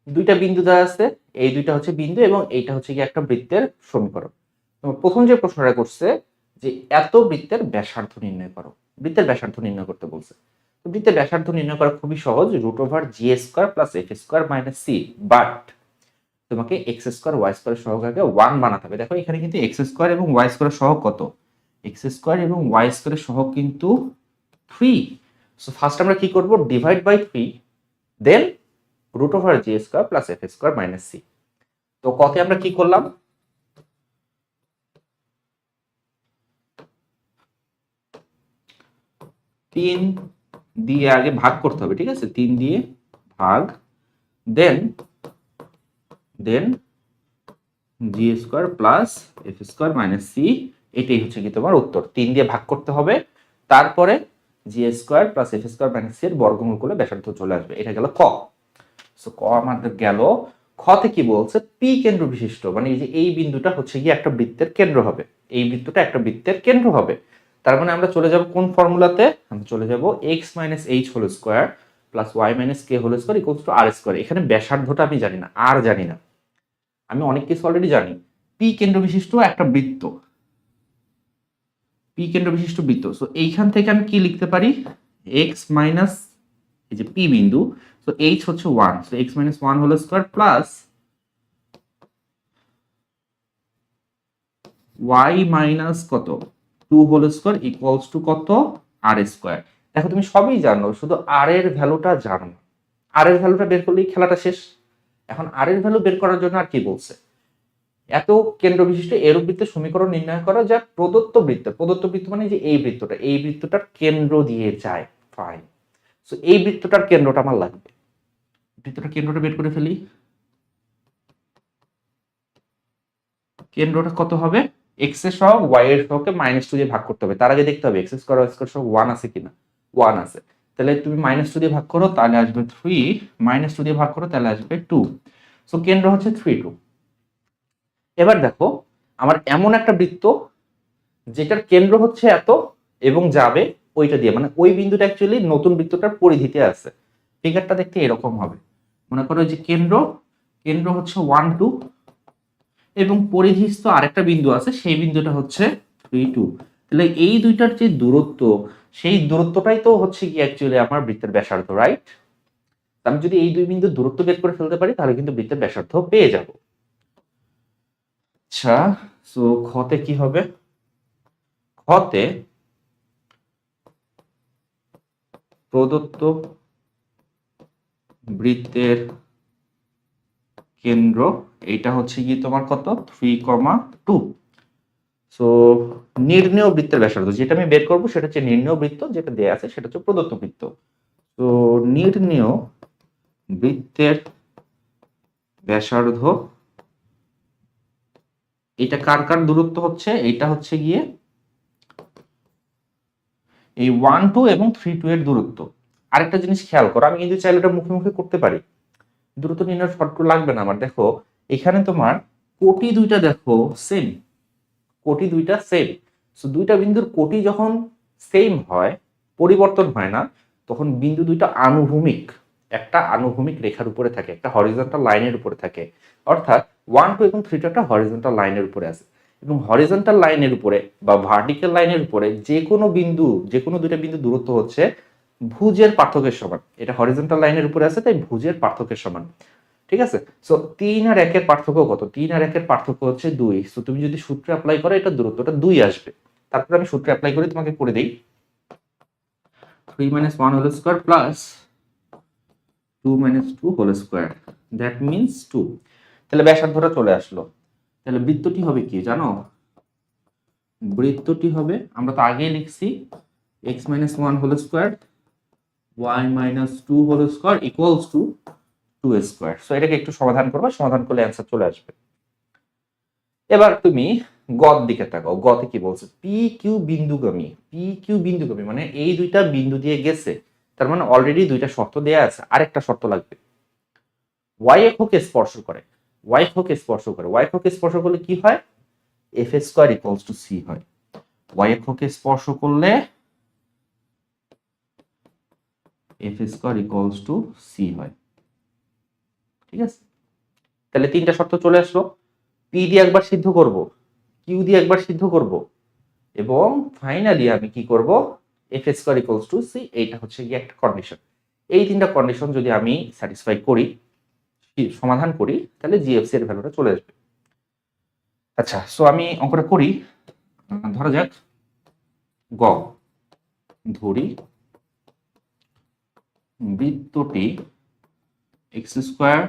দুইটা বিন্দু দেওয়া আছে, এই দুইটা হচ্ছে বিন্দু এবং এইটা হচ্ছে কি একটা বৃত্তের সমীকরণ। প্রথম যে প্রশ্নটা করছে যে এত বৃত্তের ব্যাসার্ধ নির্ণয় করো, বৃত্তের ব্যাসার্ধ নির্ণয় করতে বলছে। তো বৃত্তের ব্যাসার্ধ নির্ণয় করা খুবই সহজ, √g² plus f² minus c। But তোমাকে x² y² সহগকে 1 বানাতে হবে। দেখো এখানে কিন্তু x² এবং y² সহগ কত? x² এবং y² সহগ কিন্তু 3। সো ফার্স্ট আমরা কি করব? Divide by 3, then √g² plus f² minus c। তো কতে আমরা কি করলাম? 3 দিয়ে আগে ভাগ করতে হবে, ঠিক আছে, 3 দিয়ে ভাগ, then G square plus F square minus C, এটাই হচ্ছে কি তোমার উত্তর। 3 দিয়ে ভাগ করতে হবে, তারপরে G square plus F square minus C এর বর্গমূল করলে ব্যাসার্ধ চলে আসবে। এটা গেল ক। সো ক আমাদের গেল। খতে কি বলছে, পি কেন্দ্র বিশিষ্ট, মানে এই যে এই বিন্দুটা হচ্ছে গিয়ে একটা বৃত্তের কেন্দ্র হবে, এই বৃত্তটা একটা বৃত্তের কেন্দ্র হবে। তার মানে আমরা চলে যাব কোন ফর্মুলাতে, আমরা চলে যাব x minus h whole square plus y minus k whole square equals to r square. এখানে ব্যাসার্ধটা আমি জানি না, আর জানি না, আমি অনেক কিছু অলরেডি জানি। পি কেন্দ্র বিশিষ্ট একটা বৃত্ত, পি কেন্দ্র বিশিষ্ট বৃত্ত। সো এইখান থেকে আমি কি লিখতে পারি, এক্স মাইনাস এই যে পি বিন্দু, সো এইচ হচ্ছে 1, so x minus 1 whole square plus y minus কত 2 হোল স্কোয়ার ইকুয়ালস টু কত আর স্কোয়ার। দেখো তুমি সবই জানো, শুধু আর এর ভ্যালুটা জানো না, আর এর ভ্যালুটা বের করলেই খেলাটা শেষ। এখন আর এর ভ্যালু বের করার জন্য আর কি বলছে, এত কেন্দ্র বিশিষ্ট এরূপ বৃত্তের সমীকরণ নির্ণয় করা যা প্রদত্ত বৃত্ত মানে যে এই বৃত্তটার কেন্দ্র দিয়ে যায়। ফাইন, সো এই বৃত্তটার কেন্দ্রটা আমার লাগবে, বৃত্তটার কেন্দ্রটা বের করে ফেলি। কেন্দ্রটা কত হবে, এক্স এর সহগ ওয়াই এর সহগকে -2 দিয়ে ভাগ করতে হবে। তার আগে দেখতে হবে এক্স স্কয়ার ওয়াই স্কয়ার সহগ 1 আছে কিনা, 1 আছে, তাহলে তুমি -2 দিয়ে ভাগ করো তাহলে আসবে 3, -2 দিয়ে ভাগ করো তাহলে আসবে 2। সো কেন্দ্র হচ্ছে 3, 2। এবার দেখো আমার এমন একটা বৃত্ত যেটার কেন্দ্র হচ্ছে এত এবং যাবে ওইটা দিয়ে, মানে ওই বিন্দুটা অ্যাকচুয়ালি নতুন বৃত্তটার পরিধিতে আছে। ফিগারটা দেখতে এরকম হবে, মনে করো যে কেন্দ্র হচ্ছে 1, 2 এবং পরিধিস্থ আরেকটা বিন্দু আছে, সেই বিন্দুটা হচ্ছে 3, 2। তাহলে এই দুইটার যে দূরত্ব, সেই দূরত্বটাই তো হচ্ছে কি অ্যাকচুয়ালি আমার বৃত্তের ব্যাসার্ধ, রাইট? আমি যদি এই দুই বিন্দুর দূরত্ব বের করে ফেলতে পারি তাহলে কিন্তু বৃত্তের ব্যাসার্ধ পেয়ে যাব। আচ্ছা, সো খতে কি হবে, খতে প্রদত্ত বৃত্তের কেন্দ্র, এটা হচ্ছে কি তোমার কত 3, 2। সো নির্ণেয় বৃত্তের ব্যাসার্ধ যেটা আমি বের করব সেটা হচ্ছে নির্ণেয় বৃত্ত, যেটা দেয়া আছে সেটা হচ্ছে প্রদত্ত বৃত্ত। তো নির্ণেয় বৃত্তের ব্যাসার্ধ, এটা কার কার দূরত্ব হচ্ছে, এটা হচ্ছে গিয়ে এই 1, 2 এবং 3, 2 এর দূরত্ব। আরেকটা জিনিস খেয়াল করো, আমি কিন্তু চাইলে এটা মুখে মুখে করতে পারি, দূরত্ব নির্ণয় শর্ত লাগবে না আমার। দেখো এখানে তোমার কোটি দুইটা দেখো সেম, কোটি দুইটা সেম। সো দুইটা বিন্দুর কোটি যখন সেম হয়, পরিবর্তন হয় না, তখন বিন্দু দুইটা আনুভূমিক, একটা আনুভূমিক রেখার উপরে থাকে, একটা হরিজন্টাল লাইনের উপরে থাকে। অর্থাৎ 1, 2 এবং 3 একটা হরিজন্টাল লাইনের উপরে আছে, এবং হরিজন্টাল লাইনের উপরে বা ভার্টিক্যাল লাইনের উপরে যে কোনো দুইটা বিন্দু দূরত্ব হচ্ছে ভুজের পার্থক্যের সমান। এটা হরিজন্টাল লাইনের উপরে আছে তাই ভুজের পার্থক্যের সমান, ঠিক আছে? সো 3 আর 1 এর পার্থক্য কত, 3 আর 1 এর পার্থক্য হচ্ছে 2। সো তুমি যদি সূত্র অ্যাপ্লাই করো এটা দূরত্বটা 2 আসবে। তারপর আমি সূত্র অ্যাপ্লাই করে তোমাকে করে দেই, 3 - 1 whole square plus 2 - 2 whole square, that means 2। তাহলে ব্যাসার্ধটা চলে আসলো। তাহলে বৃত্তটি হবে কি জানো, বৃত্তটি হবে, আমরা তো আগেই লিখছি x - 1 whole square y - 2 whole square equals to 2 square. So এটাকে একটু সমাধান করবে, সমাধান করলে অ্যান্সার চলে আসবে। এবার তুমি গর দিকে তাকাও, গতে কি বলছে, পি কিউ বিন্দুগামী মানে এই দুইটা বিন্দু দিয়ে গেছে, তার মানে অলরেডি দুইটা শর্ত দেয়া আছে, আরেকটা শর্ত লাগবে, ওয়াই অক্ষকে স্পর্শ করে, ওয়াই অক্ষকে স্পর্শ করলে কি হয়, f square equals to c হয়। ওয়াই অক্ষকে স্পর্শ করলে f square equals to c হয়, ঠিক আছে? তাহলে তিনটা শর্ত চলে আসলো, পি দিয়ে একবার সিদ্ধ করব, কিউ দিয়ে একবার সিদ্ধ করব, এবং ফাইনালি আমি কি করব, f square equals to c, এইটা হচ্ছে গিয়ে একটা কন্ডিশন। এই তিনটা কন্ডিশন যদি আমি স্যাটিসফাই করি, সমাধান করি, তাহলে জিএফসি এর ভ্যালুটা চলে আসবে। আচ্ছা, সো আমি অঙ্কটা করি। ধরা যাক গ, ধরি বৃত্তটি x square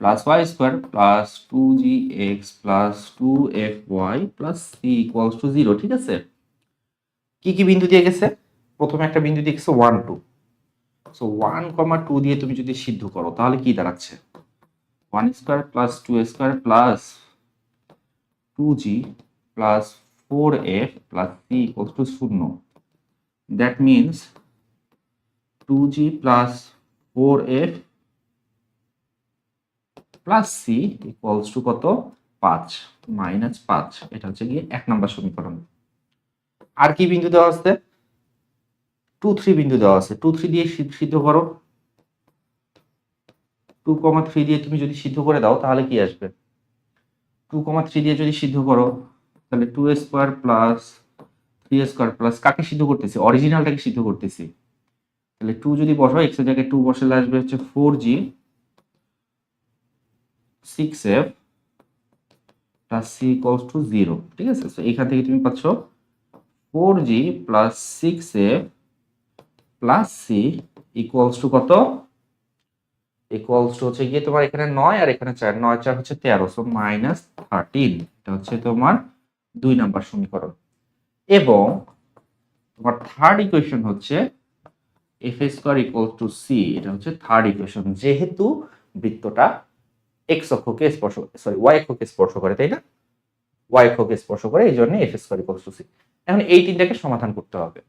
plus y square plus 2gx plus 2fy plus c equals to 0, ঠিক আছে? কি কি বিন্দু দিয়ে গেছে, প্রথমে একটা বিন্দু দেখছো 1 2, সো 1,2 দিয়ে তুমি যদি সিদ্ধ করো তাহলে কি দাঁড়াচ্ছে 1 square plus 2 square plus 2g plus 4f plus c equals to 0। That means 2g plus 4f plus c equals to কত 5 মাইনাস 5। এটা হচ্ছে গিয়ে 1 নম্বর সমীকরণ। আর কি বিন্দু দেওয়া আছে 2 3 বিন্দু দেওয়া আছে, 2 3 দিয়ে সিদ্ধ করো। 2,3 দিয়ে তুমি যদি সিদ্ধ করে দাও তাহলে কি আসবে 2,3 দিয়ে যদি সিদ্ধ করো তাহলে 2 স্কয়ার প্লাস 3 স্কয়ার প্লাস কাকে সিদ্ধ করতেছি অরিজিনালটাকে সিদ্ধ করতেছি। তাহলে 2 যদি বসাও x এর জায়গায় 2 বসালে আসবে হচ্ছে 4g 6f plus c equals to 0। ঠিক আছে, সো এখান থেকে তুমি পাচ্ছ 4g plus 6f plus c equals to কত ইকুয়ালস টু হচ্ছে গিয়ে তোমার এখানে 9 আর এখানে 4, 9 4 হচ্ছে 13, সো মাইনাস 13। এটা হচ্ছে তোমার 2 নাম্বার সমীকরণ। এবং তোমার থার্ড ইকুয়েশন হচ্ছে f square equal to c, এটা হচ্ছে থার্ড ইকুয়েশন। যেহেতু বৃত্তটা x অক্ষকে স্পর্শ y অক্ষকে স্পর্শ করে, তাই না, y অক্ষকে স্পর্শ করে, এই জন্য f square equal to c। এখন এই তিনটাকে সমাধান করতে হবে।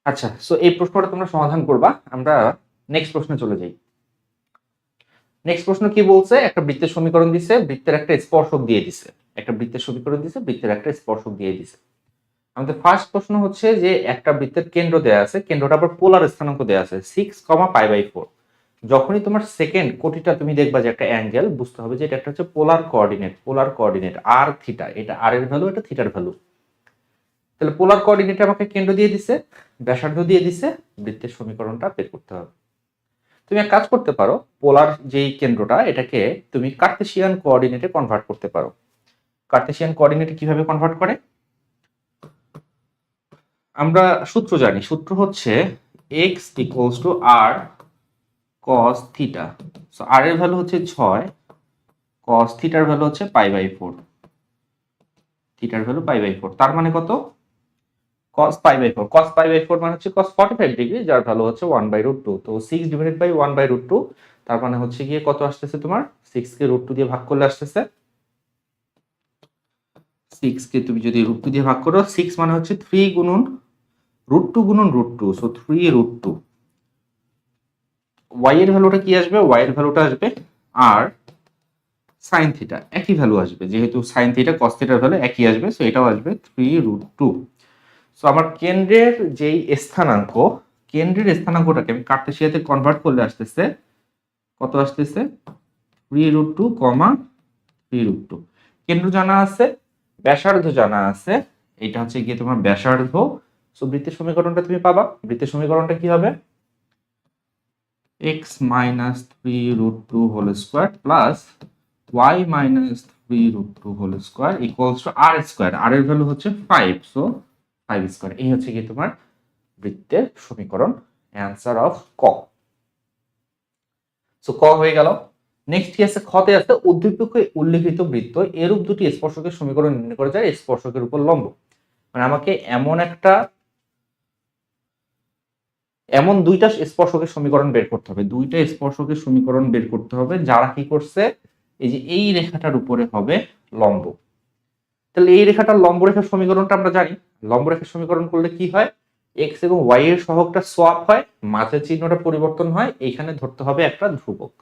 আচ্ছা, সো এই প্রশ্নটা তোমরা সমাধান করবা। আমরা নেক্সট প্রশ্নে চলে যাই। নেক্সট প্রশ্ন কি বলছে, একটা বৃত্তের সমীকরণ দিছে, বৃত্তের একটা স্পর্শক দিয়ে দিছে। একটা বৃত্তের সমীকরণ দিছে, বৃত্তের একটা স্পর্শক দিয়ে দিছে। আমাদের ফার্স্ট প্রশ্ন হচ্ছে যে একটা বৃত্তের কেন্দ্র দেয়া আছে, কেন্দ্রটা আবার পোলার স্থানাঙ্ক দেয়া আছে 6,π/4। যখনই তোমার সেকেন্ড কোটিটা তুমি দেখবা যে একটা অ্যাঙ্গেল, বুঝতে হবে যে এটা একটা হচ্ছে পোলার কোঅর্ডিনেট আর থিটা, এটা আর এর ভ্যালু, এটা থিটার ভ্যালু। তাহলে পোলার কোঅর্ডিনেটে আমাকে কেন্দ্র দিয়ে দিছে, ব্যাসার্ধ দিয়ে দিছে, বৃত্তের সমীকরণটা বের করতে হবে। তুমি এক কাজ করতে পারো, পোলার যেই কেন্দ্রটা এটাকে তুমি কার্তেশিয়ান কোঅর্ডিনেটে কনভার্ট করতে পারো। কার্তেশিয়ান কোঅর্ডিনেটে কিভাবে কনভার্ট করে আমরা সূত্র জানি, সূত্র হচ্ছে x equals to r cos theta. So r এর ভ্যালু হচ্ছে 6, cos থিটার ভ্যালু হচ্ছে π/4, থিটার ভ্যালু π/4। তার মানে কত cos π/4, cos π/4 মানে হচ্ছে cos 45 ডিগ্রি, যার ভ্যালু হচ্ছে 1/√2। তো 6 ডিভাইডেড বাই 1/√2, তার মানে হচ্ছে গিয়ে কত আসতেছে তোমার 6 কে √2 দিয়ে ভাগ করলে আসতেছে 6 কে তুমি যদি √2 দিয়ে ভাগ করো, 6 মানে হচ্ছে 3 গুণন √2 গুণন √2, সো 3√2। y এর ভ্যালুটা কি আসবে, y এর ভ্যালুটা আসবে r sin থিটা, একই ভ্যালু আসবে, যেহেতু sin থিটা cos থিটার ভ্যালু একই আসবে, সো এটাও আসবে 3√2। সো আমার কেন্দ্রের যেই স্থানাঙ্ক, কেন্দ্রের স্থানাঙ্কটাকে আমি কার্তেশিয়াতে কনভার্ট করলে আসতেছে কত আসতেছে 3√2, 3√2। কেন্দ্র জানা আছে, ব্যাসার্ধ জানা আছে, এটা হচ্ছে গিয়ে তোমার ব্যাসার্ধ। সো বৃত্তের সমীকরণটা তুমি পাবা। বৃত্তের সমীকরণটা কি হবে x minus 3√2 whole square plus y minus 3√2 whole square equals to r square. r এর ভ্যালু হচ্ছে 5, সো 5 স্কয়ার। এই হচ্ছে কি তোমার বৃত্তের সমীকরণ, অ্যানসার অফ ক। সো ক হয়ে গেল। নেক্সট কি আছে, খতে আছে উদ্দীপকে উল্লেখিত বৃত্ত এরূপ দুটি স্পর্শকের সমীকরণ নির্ণয় করা যায় স্পর্শকের উপর লম্ব। মানে আমাকে এমন দুইটা স্পর্শকের সমীকরণ বের করতে হবে, দুইটা স্পর্শকের সমীকরণ বের করতে হবে যারা কি করছে এই যে এই রেখাটার উপরে হবে লম্ব। তাহলে এই রেখাটার লম্ব রেখার সমীকরণটা আমরা জানি। লম্ব রেখার সমীকরণ করলে কি হয়, x এবং y এর সহগটা সোয়াপ হয়, মাঝের চিহ্নটা পরিবর্তন হয়, এইখানে ধরতে হবে একটা ধ্রুবক।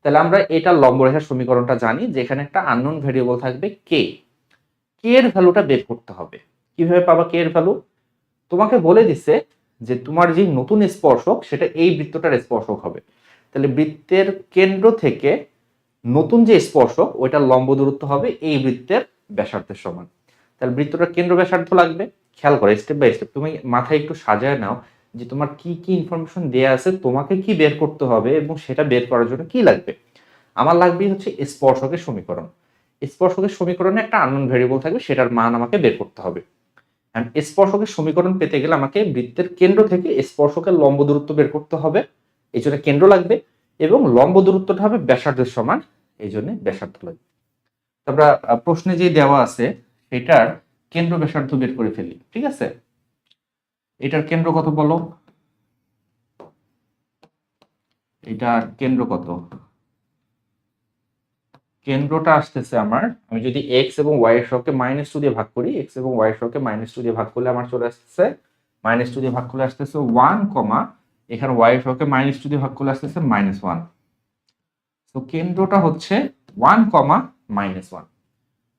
তাহলে আমরা এটা লম্ব রেখার সমীকরণটা জানি, যেখানে একটা আননোন ভেরিয়েবল থাকবে k, k এর ভ্যালুটা বের করতে হবে। কিভাবে পাবা k এর ভ্যালু, তোমাকে বলে দিছে যে তোমার যে নতুন স্পর্শক সেটা এই বৃত্তটার স্পর্শক হবে। তাহলে বৃত্তের কেন্দ্র থেকে নতুন যে স্পর্শক ওইটার লম্ব দূরত্ব হবে এই বৃত্তের ব্যাসার্ধের সমান। তাহলে বৃত্তটার কেন্দ্র ব্যাসার্ধ লাগবে। খেয়াল করো স্টেপ বাই স্টেপ, তুমি মাথায় একটু সাজায় নাও যে তোমার কি কি ইনফরমেশন দেয়া আছে, তোমাকে কি বের করতে হবে এবং সেটা বের করার জন্য কি লাগবে। আমার লাগবে হচ্ছে স্পর্শকের সমীকরণ। স্পর্শকের সমীকরণে একটা আননোন ভেরিয়েবল থাকবে, সেটার মান আমাকে বের করতে হবে। স্পর্শকের সমীকরণ পেতে গেলে আমাকে বৃত্তের কেন্দ্র থেকে স্পর্শকের লম্ব দূরত্ব বের করতে হবে, এই জন্য কেন্দ্র লাগবে, এবং লম্ব দূরত্বটা হবে ব্যাসার্ধের সমান, এই জন্য ব্যাসার্ধ লাগবে। আমরা প্রশ্নে যে দেওয়া আছে সেটার কেন্দ্র ব্যাসার্ধ বের করে ফেলি। ঠিক আছে, এটার কেন্দ্র কত বলো, এটার কেন্দ্র কত? কেন্দ্রটা আসতেছে আমার, আমি যদি এক্স এবং ওয়াই এর সহগকে -2 দিয়ে ভাগ করি, এক্স এবং ওয়াই এর সহগকে -2 দিয়ে ভাগ করলে আমার চলে আসতেছে -2 দিয়ে ভাগ করলে আসতেছে 1, এখানে ওয়াই এর সহগকে -2 দিয়ে ভাগ করলে আসতেছে -1। তো কেন্দ্রটা হচ্ছে 1, -1।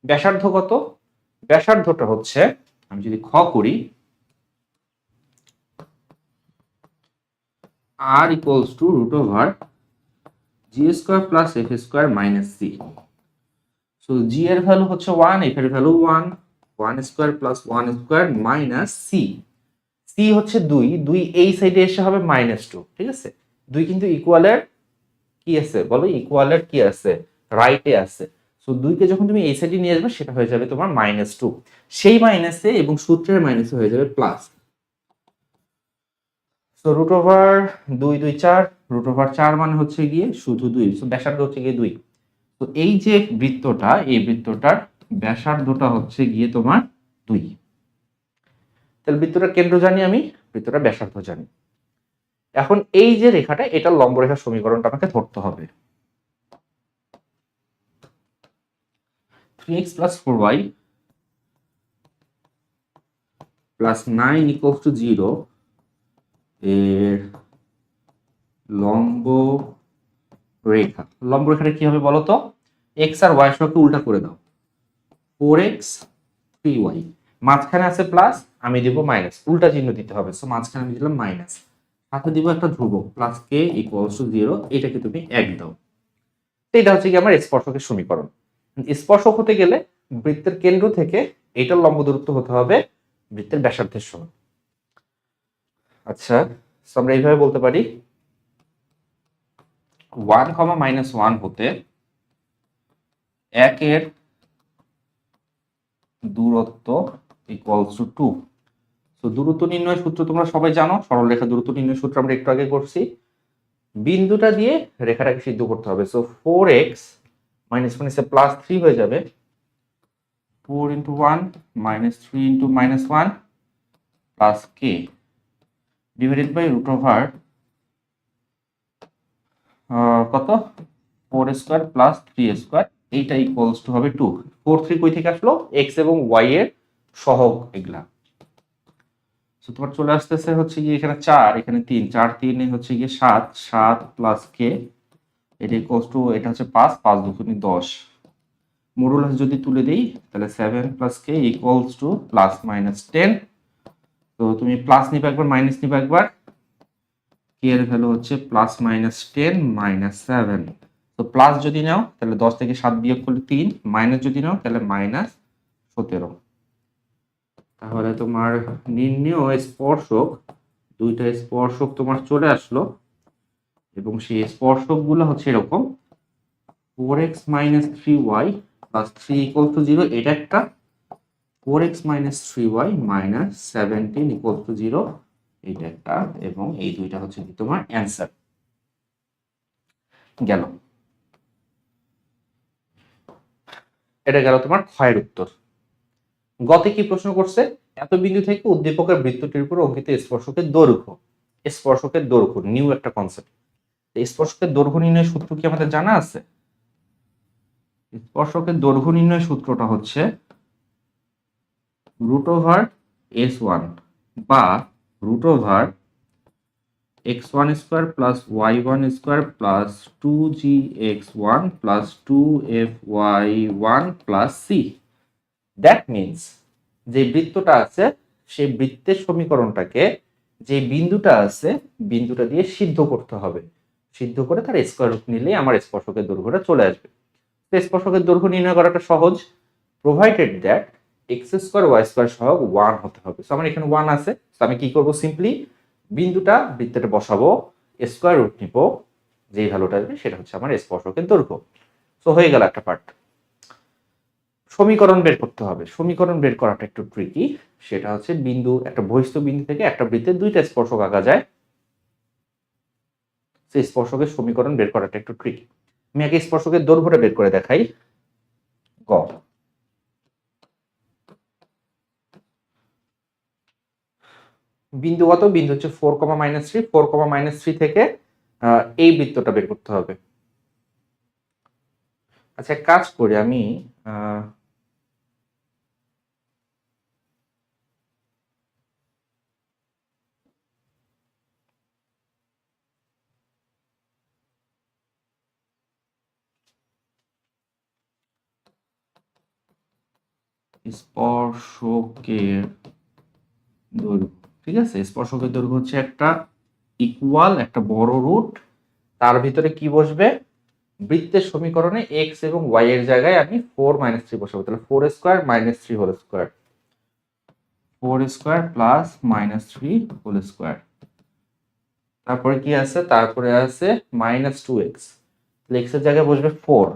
ব্যাসার্ধ কত? ব্যাসার্ধটা হচ্ছে, আমি যদি খ করি, r equals to √g² plus f² minus c। So g এর ভ্যালু হচ্ছে 1, f এর value 1 plus 1² minus c। c হচ্ছে 2 এই সাইডে এসে হবে -2। ঠিক আছে, 2 কিন্তু ইকুয়ালের কি আছে বলো, ইকুয়ালের কি আছে, রাইটে আছে। সো 2 কে যখন তুমি এই সাইডে নিয়ে আসবে সেটা হয়ে যাবে তোমার -2, সেই মাইনাসে এবং সূত্রের মাইনাসে হয়ে যাবে প্লাস। সো √2 2 4, √4 মানে হচ্ছে গিয়ে শুধু 2। সো ব্যাসার্ধ হচ্ছে গিয়ে 2। তো এই যে বৃত্তটা, এই বৃত্তটার ব্যাসার্ধটা হচ্ছে গিয়ে তোমার 2। তাহলে বৃত্তটার কেন্দ্র জানি আমি, বৃত্তটার ব্যাসার্ধ জানি। এখন এই যে রেখাটা, এটা লম্ব রেখার সমীকরণটা আমাকে ধরতে হবে। 3x plus 4y plus 9 equals to 0 এর লম্ব রেখা। লম্ব রেখাটা কি হবে বলো তো, x আর y সহগকে উল্টা করে দাও, 4x 3y, মাঝখানে আছে প্লাস, আমি দিব মাইনাস, উল্টা চিহ্ন দিতে হবে। সো মাঝখানে আমি দিলাম মাইনাস, সাথে দিব একটা ধ্রুবক প্লাস k ইকুয়ালস টু 0, এটাকে তুমি 1 দাও। এটা হচ্ছে কি আমার স্পর্শকের সমীকরণ। স্পর্শক হতে গেলে বৃত্তের কেন্দ্র থেকে এটার লম্ব দূরত্ব হতে হবে বৃত্তের ব্যাসার্ধের সমান। আচ্ছা, আমরা এইভাবে বলতে পারি 1, -1 হতে 1 এর দূরত্ব ইকুয়ালস টু 2। তো দূরত্ব নির্ণয়ের সূত্র তোমরা সবাই জানো, সরলরেখা দূরত্ব নির্ণয়ের সূত্র আমরা একটু আগে করছি। বিন্দুটা দিয়ে রেখাটাকে সিদ্ধ করতে হবে। সো 4x -1 + 3 হয়ে যাবে 4 × 1 -3 × -1 প্লাস k ডিভাইডেড বাই কত 4² প্লাস 3² এইটা ইকুয়ালস টু হবে 2। 4 3 কই থেকে আসলো, x এবং y এর সহগ এগুলা। সো তোমার চলে আসতেছে হচ্ছে গিয়ে এখানে 4, এখানে 3, 4 3 হচ্ছে গিয়ে 7, 7 প্লাস k এটা ইকুয়ালস টু, এটা হচ্ছে 5, 5 2 10। মডুলাস যদি তুলে দেই তাহলে 7 প্লাস k ইকুয়ালস টু +-10। তো তুমি প্লাস নিবে একবার, মাইনাস নিবে একবার, k এর ভ্যালু হচ্ছে +-10 -7। তো প্লাস যদি নাও তাহলে 10 থেকে 7 বিয়োগ করলে 3, মাইনাস যদি নাও তাহলে -17। তাহলে তোমার নির্ণেয় স্পর্শক, দুইটা স্পর্শক তোমার চলে আসলো, এবং সেই স্পর্শকগুলো হচ্ছে এরকম 4x - 3y + 3 = 0, এটা একটা, 4x - 3y - 17 = 0, এটা একটা, এবং এই দুইটা হচ্ছে কি তোমার অ্যান্সার গেল। এটা গেল তোমার ক্ষয়ের উত্তর। গতে কি প্রশ্ন করছে, এত বিন্দু থেকে উদ্দীপকের বৃত্তটির উপর অঙ্কিত স্পর্শকের দৈর্ঘ্য, স্পর্শকের দৈর্ঘ্য নিউ একটা কনসেপ্ট। স্পর্শকের দৈর্ঘ্য নির্ণয়ের সূত্র কি আমাদের জানা আছে? স্পর্শকের দৈর্ঘ্য নির্ণয়ের সূত্রটা হচ্ছে √S1 বা √x1² + y1² + 2gx1 + 2fy1 + c। That means যে বৃত্তটা আছে সেই বৃত্তের সমীকরণটাকে, যে বিন্দুটা আছে বিন্দুটা দিয়ে সিদ্ধ করতে হবে, সিদ্ধ করে তার স্কয়ার রুট নিলেই আমার স্পর্শকের দৈর্ঘ্যটা চলে আসবে। তো স্পর্শকের দৈর্ঘ্য নির্ণয় করাটা সহজ, প্রোভাইডেড দ্যাট x² y² সহগ 1 হতে হবে। সো আমার এখানে 1 আছে, তো আমি কি করব, সিম্পলি বিন্দুটা বৃত্তের বসাবো, স্কয়ার রুট নিব, যেই ভ্যালুটা আসবে সেটা হচ্ছে আমার স্পর্শকের দৈর্ঘ্য। সো হয়ে গেল একটা পার্ট। সমীকরণ বের করতে হবে। সমীকরণ বের করাটা একটু ট্রিকি, সেটা হচ্ছে বিন্দু, একটা বহিস্থ বিন্দু থেকে একটা বৃত্তের দুইটা স্পর্শক আঁকা যায়, সেই স্পর্শকের সমীকরণ বের করাটা একটু ট্রিকি। আমি আগে স্পর্শকের দৈর্ঘ্যটা বের করে দেখাই। গ বিন্দু কত? বিন্দু হচ্ছে 4, -3। 4, -3 থেকে এই বৃত্তটা বের করতে হবে। আচ্ছা, এক কাজ করি আমি, স্পর্শকের দৈর্ঘ্য, ঠিক আছে, স্পর্শকের দৈর্ঘ্য হচ্ছে একটা ইকুয়াল একটা বড় রুট, তার ভিতরে কি বসবে? বৃত্তের সমীকরণে এক্স এবং ওয়াই এর জায়গায় আমি 4 - 3 বসাবো, তাহলে 4 square - 3 whole square, 4 square plus -3 whole square. তারপরে কি আছে? তারপরে আছে -2x, তাহলে x এর জায়গায় বসবে 4,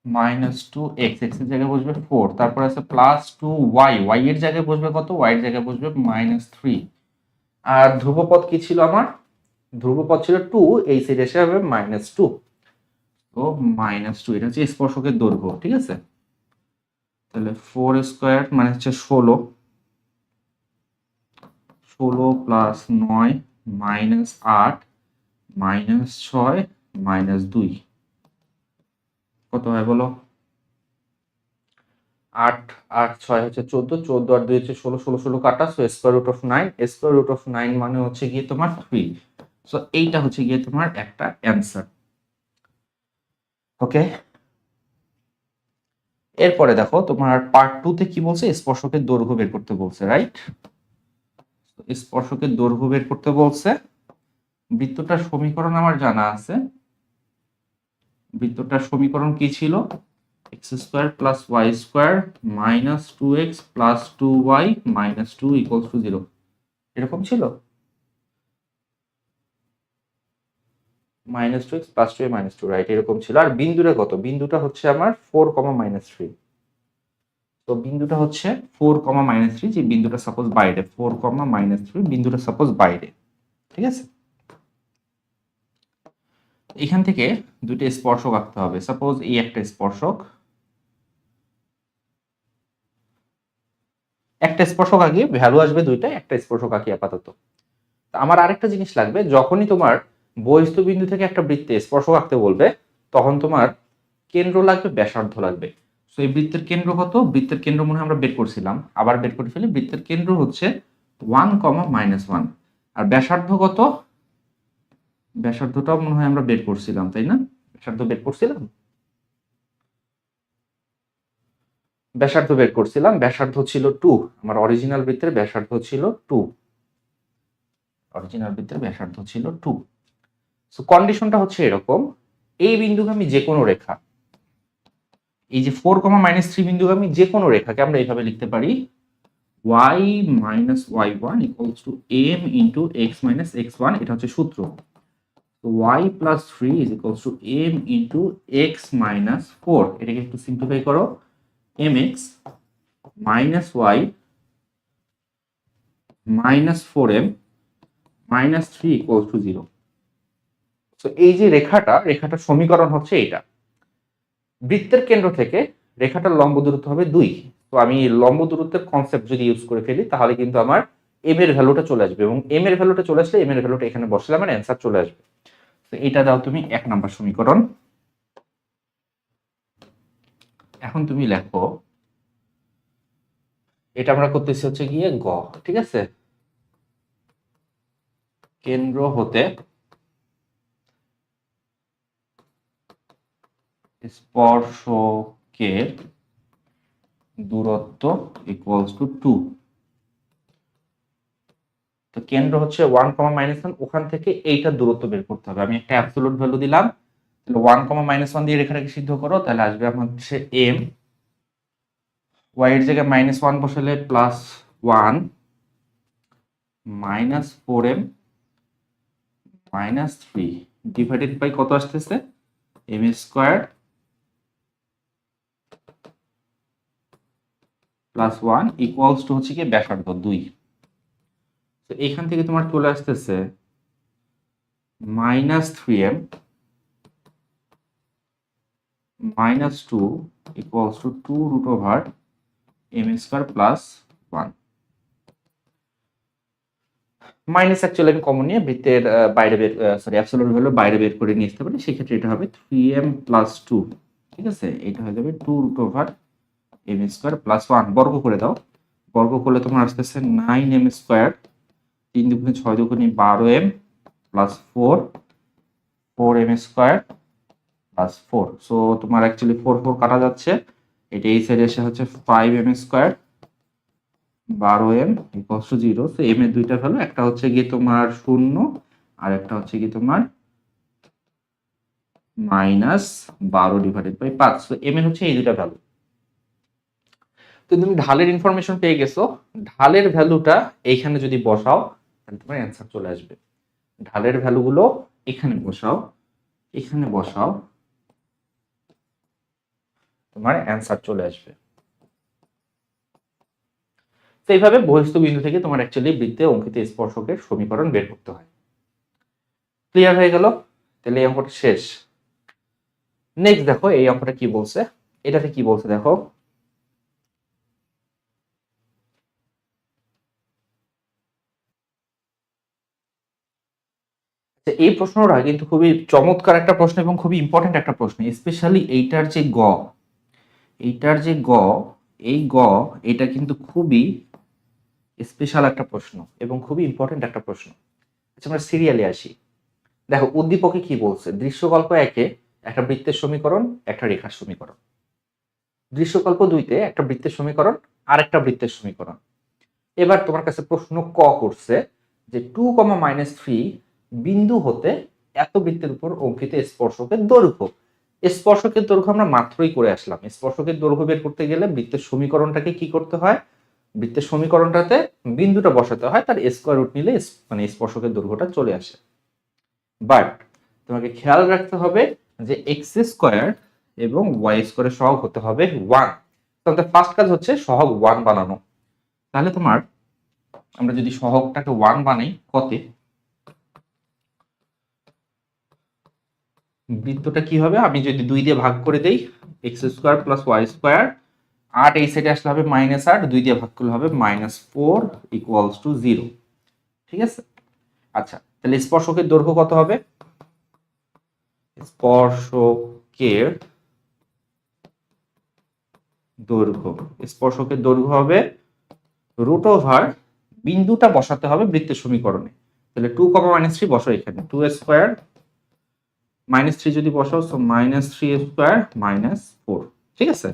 -2x, x এর জায়গায় বসবে 4, তারপর আছে +2y, y এর জায়গায় বসবে কত? y এর জায়গায় বসবে -3। আর ধ্রুবপদ কি ছিল আমার? ধ্রুবপদ ছিল 2, এই সাইডে এসে হবে -2, তো -2, এটা হচ্ছে স্পর্শকের দৈর্ঘ্য, ঠিক আছে। তাহলে 4 স্কোয়ার মানে হচ্ছে 16, 16 প্লাস 9 -8 -6 -2, কত হয় বলো? 8 8 6 হচ্ছে 14, 14 আর 2 হচ্ছে 16, 16 16 কাটা, so square root of 9, square root of 9 মানে হচ্ছে গিয়ে তোমার 3, সো এইটা হচ্ছে গিয়ে তোমার একটা অ্যান্সার। ওকে, এরপরে দেখো তোমার পার্ট 2 তে কি বলছে? স্পর্শকের দৈর্ঘ্য বের করতে বলছে, রাইট? স্পর্শকের দৈর্ঘ্য বের করতে বলছে। বৃত্তটার সমীকরণ আমার জানা আছে। বৃত্তটার সমীকরণ কি ছিল? x square plus y square minus 2x plus 2y minus 2 equals to 0, এরকম ছিল। -2x plus 2y minus 2, right, এরকম ছিল। আর বিন্দুটা কত? বিন্দুটা হচ্ছে আমার 4, -3। তো বিন্দুটা হচ্ছে 4, -3, যে বিন্দুটা সাপোজ বাইরে, 4, -3 বিন্দুটা সাপোজ বাইরে, ঠিক আছে। এখান থেকে দুটো স্পর্শক আঁকতে হবে। সাপোজ এই একটা স্পর্শক, একটা স্পর্শক আঁকি, ভ্যালু আসবে দুইটা, একটা স্পর্শক আঁকি আপাতত। আমার আরেকটা জিনিস লাগবে, যখনই তোমার বহিস্থ বিন্দু থেকে একটা বৃত্তে স্পর্শক আঁকতে বলবে, তখন তোমার কেন্দ্র লাগবে, ব্যাসার্ধ লাগবে। তো এই বৃত্তের কেন্দ্র কত? বৃত্তের কেন্দ্র মনে হয় আমরা বের করছিলাম, আবার বের করে ফেলি। বৃত্তের কেন্দ্র হচ্ছে 1, -1, আর ব্যাসার্ধ কত? ব্যাসার্ধটাও মনে হয় আমরা বের করছিলাম, তাই না? ব্যাসার্ধ বের করছিলাম, ব্যাসার্ধ বের করছিলাম, ব্যাসার্ধ ছিল 2, আমার অরিজিনাল বৃত্তের ব্যাসার্ধ ছিল 2, অরিজিনাল বৃত্তের ব্যাসার্ধ ছিল 2। সো কন্ডিশনটা হচ্ছে এরকম, এই বিন্দুগামী যে কোনো রেখা, এই যে 4, -3 বিন্দুগামী যে কোনো রেখাকে আমরা এইভাবে লিখতে পারি, y - y1 equals to m into x - x1, এটা হচ্ছে সূত্র। তো y plus 3 is equals two m into x - 4, এটাকে একটু সিম্পলিফাই করো, mx minus y minus 4m minus 3 equals to 0। তো এই যে রেখাটার সমীকরণ হচ্ছে এটা। বৃত্তের কেন্দ্র থেকে রেখাটার লম্ব দূরত্ব হবে 2। তো আমি লম্ব দূরত্বের কনসেপ্ট যদি ইউজ করে ফেলি, তাহলে কিন্তু আমার এম এর ভ্যালুটা চলে আসবে, এবং এম এর ভ্যালুটা চলে আসলে এম এর ভ্যালুটা এখানে বসলে আমার অ্যান্সার চলে আসবে। তো এটা দাও তুমি 1 নাম্বার সমীকরণ। এখন তুমি লেখো, এটা আমরা করতেছি হচ্ছে গিয়ে গ, ঠিক আছে। কেন্দ্র হতে স্পর্শকের দূরত্ব ইকুয়ালস টু 2। তো কেন্দ্র হচ্ছে 1, -1, ওখান থেকে এইটার দূরত্ব বের করতে হবে। আমি একটা অ্যাবসলিউট ভ্যালু দিলাম, তাহলে 1, -1 দিয়ে রেখাটাকে সিদ্ধ করো, তাহলে আসবে আমার হচ্ছে m, y এর জায়গায় -1 বসালে +1 -4m -3 ডিভাইডেড বাই কত আসতেছে? m স্কয়ার +1 ইকুয়ালস টু হচ্ছে কি ব্যাসার্ধ 2। তো এখান থেকে তোমার চলে আসতেছে -3m -2 equals to 2√m² plus 1 minus actually আমি কমন নিয়ে বৃত্তের বাইরে বের অ্যাবসলিউট ভ্যালু বাইরে বের করে নিয়ে আসতে পারি, সেক্ষেত্রে এটা হবে 3m + 2, ঠিক আছে, এটা হয়ে যাবে 2√m² plus 1 বর্গ করে দাও, বর্গ করলে তোমার আসতেছে 9m², 3 দুগুণে 6 দুগুণে 12m plus 4 4m² plus 4, so তোমার অ্যাকচুয়ালি 4 4 কাটা যাচ্ছে, এটা এই সাইডে এসে হচ্ছে 5m², 12m equals to 0, so m এর দুইটা ভ্যালু, একটা হচ্ছে গিয়ে তোমার 0 আর একটা হচ্ছে গিয়ে তোমার -12/5, সো m এর হচ্ছে এই দুইটা ভ্যালু। তো তুমি ঢালের ইনফরমেশন পেয়ে গেছো, ঢালের ভ্যালুটা এইখানে যদি বসাও তাহলে তোমার অ্যান্সার চলে আসবে। ঢালের ভ্যালুগুলো এখানে বসাও, এখানে বসাও, তোমার অ্যান্সার চলে আসবে। তো এইভাবে বহিস্থ বিন্দু থেকে তোমার অ্যাকচুয়ালি বৃত্তে অঙ্কিত স্পর্শকের সমীকরণ বের করতে হয়। ক্লিয়ার হয়ে গেল? তাহলে এই অঙ্কটা শেষ। নেক্সট দেখো এই অঙ্কটা কি বলছে, এটাতে কি বলছে দেখো, এই প্রশ্নটা কিন্তু খুবই চমৎকার একটা প্রশ্ন এবং খুবই ইম্পর্টেন্ট একটা প্রশ্ন, স্পেশালি এইটার যে গ, এইটার যে গ, এই গ এটা কিন্তু খুবই স্পেশাল একটা প্রশ্ন এবং খুবই ইম্পর্টেন্ট একটা প্রশ্ন। আচ্ছা আমরা সিরিয়ালে আসি। দেখো উদ্দীপকে কি বলছে, দৃশ্যকল্প 1-এ একটা বৃত্তের সমীকরণ, একটা রেখার সমীকরণ। দৃশ্যকল্প 2-তে একটা বৃত্তের সমীকরণ আর একটা বৃত্তের সমীকরণ। এবার তোমার কাছে প্রশ্ন ক করছে যে 2, বিন্দু হতে এত বৃত্তের উপর অঙ্কিত স্পর্শকের দৈর্ঘ্য। স্পর্শকের দৈর্ঘ্য আমরা মাত্রই করে আসলাম, স্পর্শকের দৈর্ঘ্য বের করতে গেলে বৃত্তের সমীকরণটাকে কি করতে হয়, বৃত্তের সমীকরণটাতে বিন্দুটা বসাতে হয়, তার স্কয়ার রুট নিলে মানে স্পর্শকের দৈর্ঘ্যটা চলে আসে। বাট তোমাকে খেয়াল রাখতে হবে যে x² এবং y² সহগ হতে হবে 1। তাহলে ফার্স্ট কাজ হচ্ছে সহগ 1 বানানো। তাহলে তোমার আমরা যদি সহগটাকে 1 বানাই কতে, বৃত্তটা কি হবে, আমি যদি 2 দিয়ে ভাগ করে দেই x² + y², 8 এই সাইডে আসলে হবে -8, 2 দিয়ে ভাগ করলে হবে -4 = 0, ঠিক আছে। আচ্ছা তাহলে স্পর্শকের দৈর্ঘ্য কত হবে, স্পর্শকের দৈর্ঘ্য, স্পর্শকের দৈর্ঘ্য হবে √ বিন্দুটা বসাতে হবে বৃত্তের সমীকরণে। তাহলে 2, -3 বসাও এখানে, 2² -3 যদি বসাও সো -3² -4, ঠিক আছে।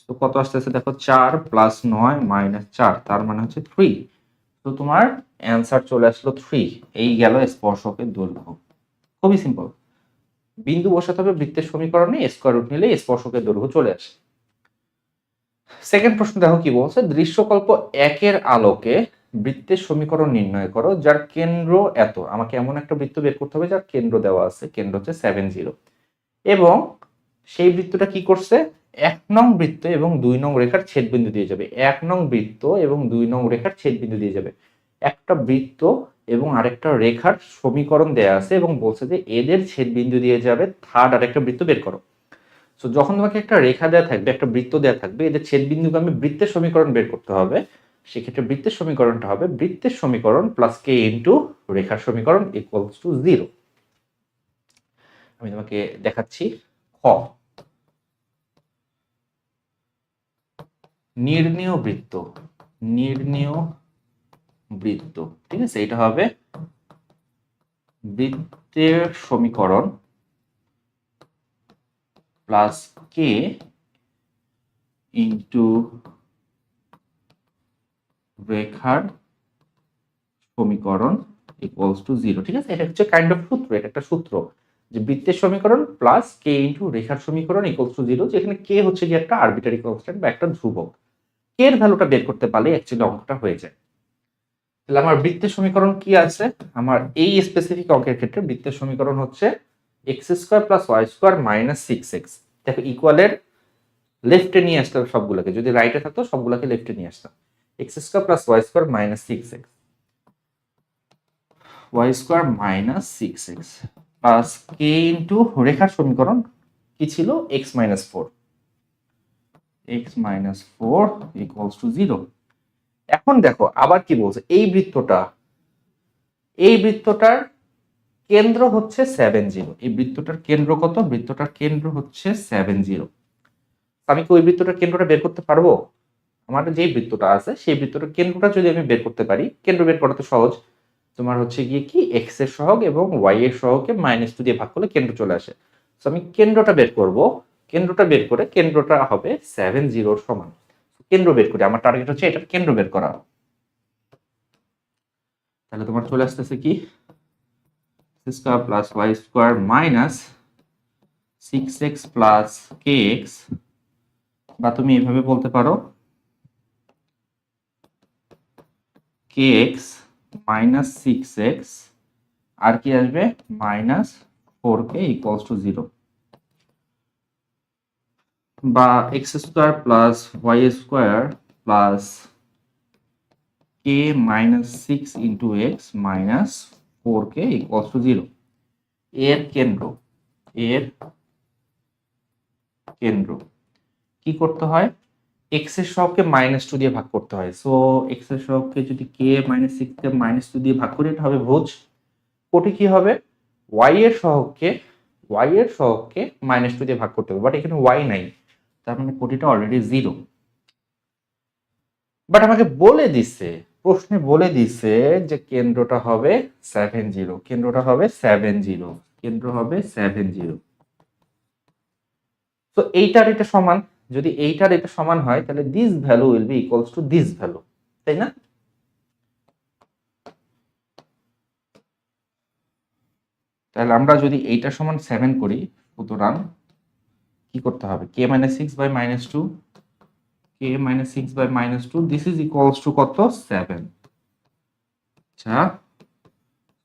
তো কত আসতেছে দেখো 4 + 9 - 4, তার মানে হচ্ছে 3। তো তোমার অ্যান্সার চলে আসলো 3। এই গেল স্পর্শকের দৈর্ঘ্য, খুবই সিম্পল। বিন্দু বসাতে হবে বৃত্তের সমীকরণে, স্কয়ার রুট নিলে স্পর্শকের দৈর্ঘ্য চলে আসে। সেকেন্ড প্রশ্ন দেখো কি বলছে, দৃশ্যকল্প 1-এর আলোকে বৃত্তের সমীকরণ নির্ণয় করো যার কেন্দ্র এত। আমাকে এমন একটা বৃত্ত বের করতে হবে যার কেন্দ্র দেওয়া আছে, কেন্দ্র হচ্ছে 70, এবং সেই বৃত্তটা কি করছে, 1 নং বৃত্ত এবং 2 নং রেখার ছেদবিন্দু দিয়ে যাবে। 1 নং বৃত্ত এবং 2 নং রেখার ছেদবিন্দু দিয়ে যাবে। একটা বৃত্ত এবং আরেকটা রেখার সমীকরণ দেয়া আছে এবং বলছে যে এদের ছেদবিন্দু দিয়ে যাবে থার্ড আরেকটা বৃত্ত বের করো। সো যখন তোমাকে একটা রেখা দেয়া থাকবে, একটা বৃত্ত দেয়া থাকবে, এদের ছেদবিন্দুকে আমি বৃত্তের সমীকরণ বের করতে হবে, সেক্ষেত্রে বৃত্তের সমীকরণটা হবে বৃত্তের সমীকরণ প্লাস k ইন্টু রেখার সমীকরণ ইকুয়ালস টু 0। আমি তোমাকে দেখাচ্ছি। খ, নির্ণেয় বৃত্ত, নির্ণেয় বৃত্ত, ঠিক আছে, এটা হবে বৃত্তের সমীকরণ প্লাস k ইন্টু রেখার সমীকরণ ইকুয়ালস টু 0, ঠিক আছে। এটা হচ্ছে কাইন্ড অফ সূত্র, এটা একটা সূত্র যে বৃত্তের সমীকরণ প্লাস k ইন্টু রেখার সমীকরণ ইকুয়ালস টু 0, যেখানে k হচ্ছে কি একটা আরবিটারি কনস্ট্যান্ট বা একটা ধ্রুবক। k এর ভ্যালুটা বের করতে পারলে অ্যাকচুয়ালি অঙ্কটা হয়ে যায়। তাহলে আমার বৃত্তের সমীকরণ কি আছে, আমার এই স্পেসিফিক অঙ্কের ক্ষেত্রে বৃত্তের সমীকরণ হচ্ছে x² + y² - 6x। দেখো ইকুয়ালের লেফটে নিয়ে আসতে হবে সবগুলোকে, যদি রাইটে থাকতো সবগুলোকে লেফটে নিয়ে আসতাম। x² + y² - 6x Y square minus 6x plus K into রেখার সমীকরণ কি ছিল x-4 x-4 ইকুয়ালস টু 0। এখন দেখো আবার কি বলছে, এই বৃত্তটার কেন্দ্র হচ্ছে 7 0। এই বৃত্তটার কেন্দ্র কত? বৃত্তটার কেন্দ্র হচ্ছে 7 0। আমি কি ওই বৃত্তটার কেন্দ্রটা বের করতে পারবো? আমার যে বৃত্তটা আছে সেই বৃত্তটার কেন্দ্রটা যদি আমি বের করতে পারি, কেন্দ্র বের করা তো সহজ। তোমার হচ্ছে গিয়ে কি এক্স এর সহগ এবং ওয়াই এর সহগকে -2 দিয়ে ভাগ করলে কেন্দ্র চলে আসে। তো আমি কেন্দ্রটা বের করব, কেন্দ্রটা বের করে কেন্দ্রটা হবে 7 0 সমান। কেন্দ্র বের করি, আমার টার্গেট হচ্ছে এটার কেন্দ্র বের করা। তাহলে তোমার চলে আসতেছে কি square plus y square minus 6x plus kx, বা তুমি এভাবে বলতে পারো kx মাইনাস 6x আর কি আসবে মাইনাস 4k ইকুয়ালস টু 0, বা x square plus Y square plus k minus 6 into x minus 4k equals to 0। এর কেন্দ্র কি করতে হয়? এক্স এর সহগকে -2 দিয়ে ভাগ করতে হয়। সো এক্স এর সহগকে যদি কে মাইনাস 6 কে -2 দিয়ে ভাগ করি, এটা হবে ভুজ। কোটি কি হবে? ওয়াই এর সহগকে -2 দিয়ে ভাগ করতে হবে, বাট এখানে ওয়াই নাই, তার মানে কোটিটা অলরেডি 0। বাট আমাকে বলে দিছে, প্রশ্নে বলে দিছে যে কেন্দ্রটা হবে 7 0, কেন্দ্র হবে 7 0। তো এইটার এটা সমান, যদি এইটার এটা সমান হয় তাহলে this value will be equals to this value, তাই না? তাহলে আমরা যদি এইটা সমান 7 করি, সুতরাং কি করতে হবে? k - 6 by -2, k - 6 by -2, this is equals to কত? 7। আচ্ছা,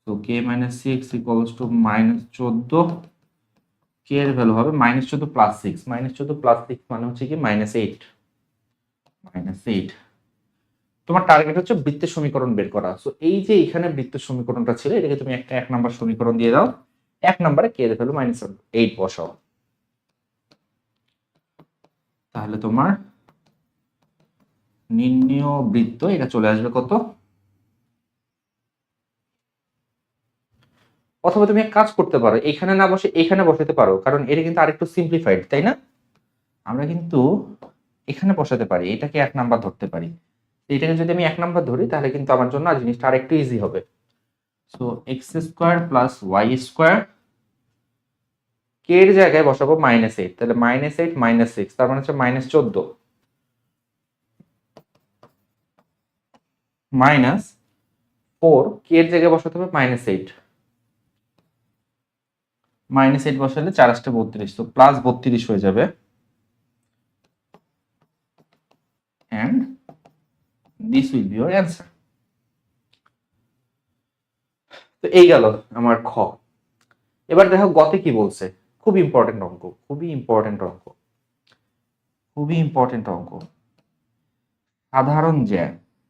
তো k - 6 ইকুয়ালস টু -14, k এর ভ্যালু হবে -14 প্লাস 6, -14 প্লাস 6 মানে হচ্ছে কি -8। তোমার টার্গেট হচ্ছে বৃত্তের সমীকরণ বের করা। সো এই যে এখানে বৃত্তের সমীকরণটা ছিল, এটাকে তুমি একটা 1 নাম্বার সমীকরণ দিয়ে দাও, 1 নম্বরে k এর ভ্যালু -8 বসাও, তাহলে তোমার নির্ণেয় বৃত্ত এটা চলে আসবে কত? অথবা তুমি এক কাজ করতে পারো, এখানে না বসে এখানে বসাতে পারো, কারণ এটা কিন্তু আরেকটু সিম্পলিফাইড, তাই না? আমরা কিন্তু এখানে বসাতে পারি, এটাকে 1 নাম্বার ধরতে পারি। এটাকে যদি আমি 1 নাম্বার ধরি তাহলে কিন্তু আমার জন্য জিনিসটা আরেকটু ইজি হবে। So X square plus Y square, K এর জায়গায় বসাবো -8, তাহলে -8 -6 তার মানে হচ্ছে -14, -4 কে এর জায়গায় বসাতে হবে -8, -8 বসালে 4 × 32, তো +32 হয়ে যাবে। and this will be your answer. তো এই গেল আমার খ। এবার দেখো গতে কি বলছে, খুব ইম্পর্টেন্ট অঙ্ক, সাধারণ জ্যা,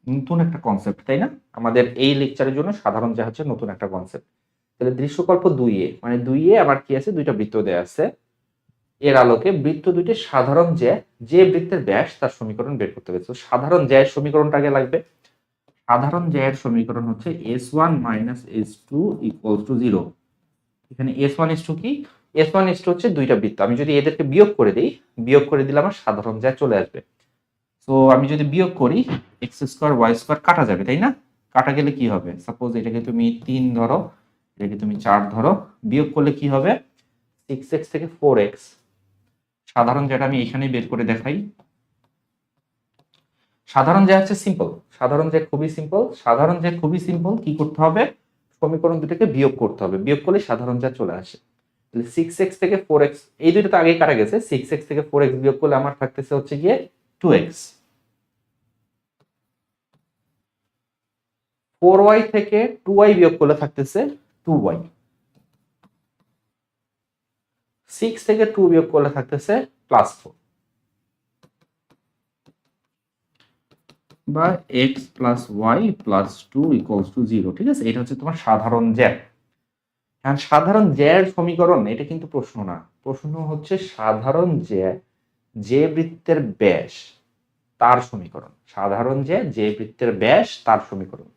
নতুন একটা কনসেপ্ট, তাই না? আমাদের এই লেকচারের জন্য সাধারণ জ্যা হচ্ছে নতুন একটা কনসেপ্ট। তাহলে দৃশ্যকল্প 2a, মানে 2a আমার কি আছে? দুইটা বৃত্ত দেয়া আছে, এর আলোকে বৃত্ত দুইটির সাধারণ জ্যা, যে বৃত্তের ব্যাস তার সমীকরণ বের করতে হবে। তো সাধারণ জ্যায়ের সমীকরণটা আগে লাগবে। সাধারণ জ্যায়ের সমীকরণ হচ্ছে s1 - s2 = 0। এখানে s1 s2 কি? s1 s2 হচ্ছে দুইটা বৃত্ত, আমি যদি এদেরকে বিয়োগ করে দিই, বিয়োগ করে দিলে আমার সাধারণ জ্যা চলে আসবে। তো আমি যদি বিয়োগ করি, x² y² কাটা যাবে, তাই না? কাটা গেলে কি হবে? সাপোজ এটাকে তুমি 3 ধরো, এটাকে তুমি 4 ধরো, বিয়োগ করলে কি হবে? 6x থেকে 4x। সাধারণ জ্যাটা আমি এখানেই বের করে দেখাই। সাধারণ জ্যা হচ্ছে সিম্পল, সাধারণ জ্যা খুবই সিম্পল। কি করতে হবে? সমীকরণ দুটোকে বিয়োগ করতে হবে, বিয়োগ করলে সাধারণ জ্যা চলে আসে। তাহলে 6x থেকে 4x, এই দুটো তো আগেই কাটা গেছে, 6x থেকে 4x বিয়োগ করলে আমার থাকতেছে হচ্ছে গিয়ে 2x। 4y থেকে 2y বিয়োগ করলে থাকতেছে 2y। 6 থেকে 2 বিয়োগ করলে থাকতেছে +4। বা x plus y plus two equals to zero. ঠিক আছে, এটা হচ্ছে তোমার সাধারণ জ্যা। হ্যাঁ, সাধারণ জ্যার সমীকরণ এটা কিন্তু প্রশ্ন না, প্রশ্ন হচ্ছে সাধারণ জ্যা যে বৃত্তের ব্যাস তার সমীকরণ। সাধারণ জ্যা যে বৃত্তের ব্যাস তার সমীকরণ।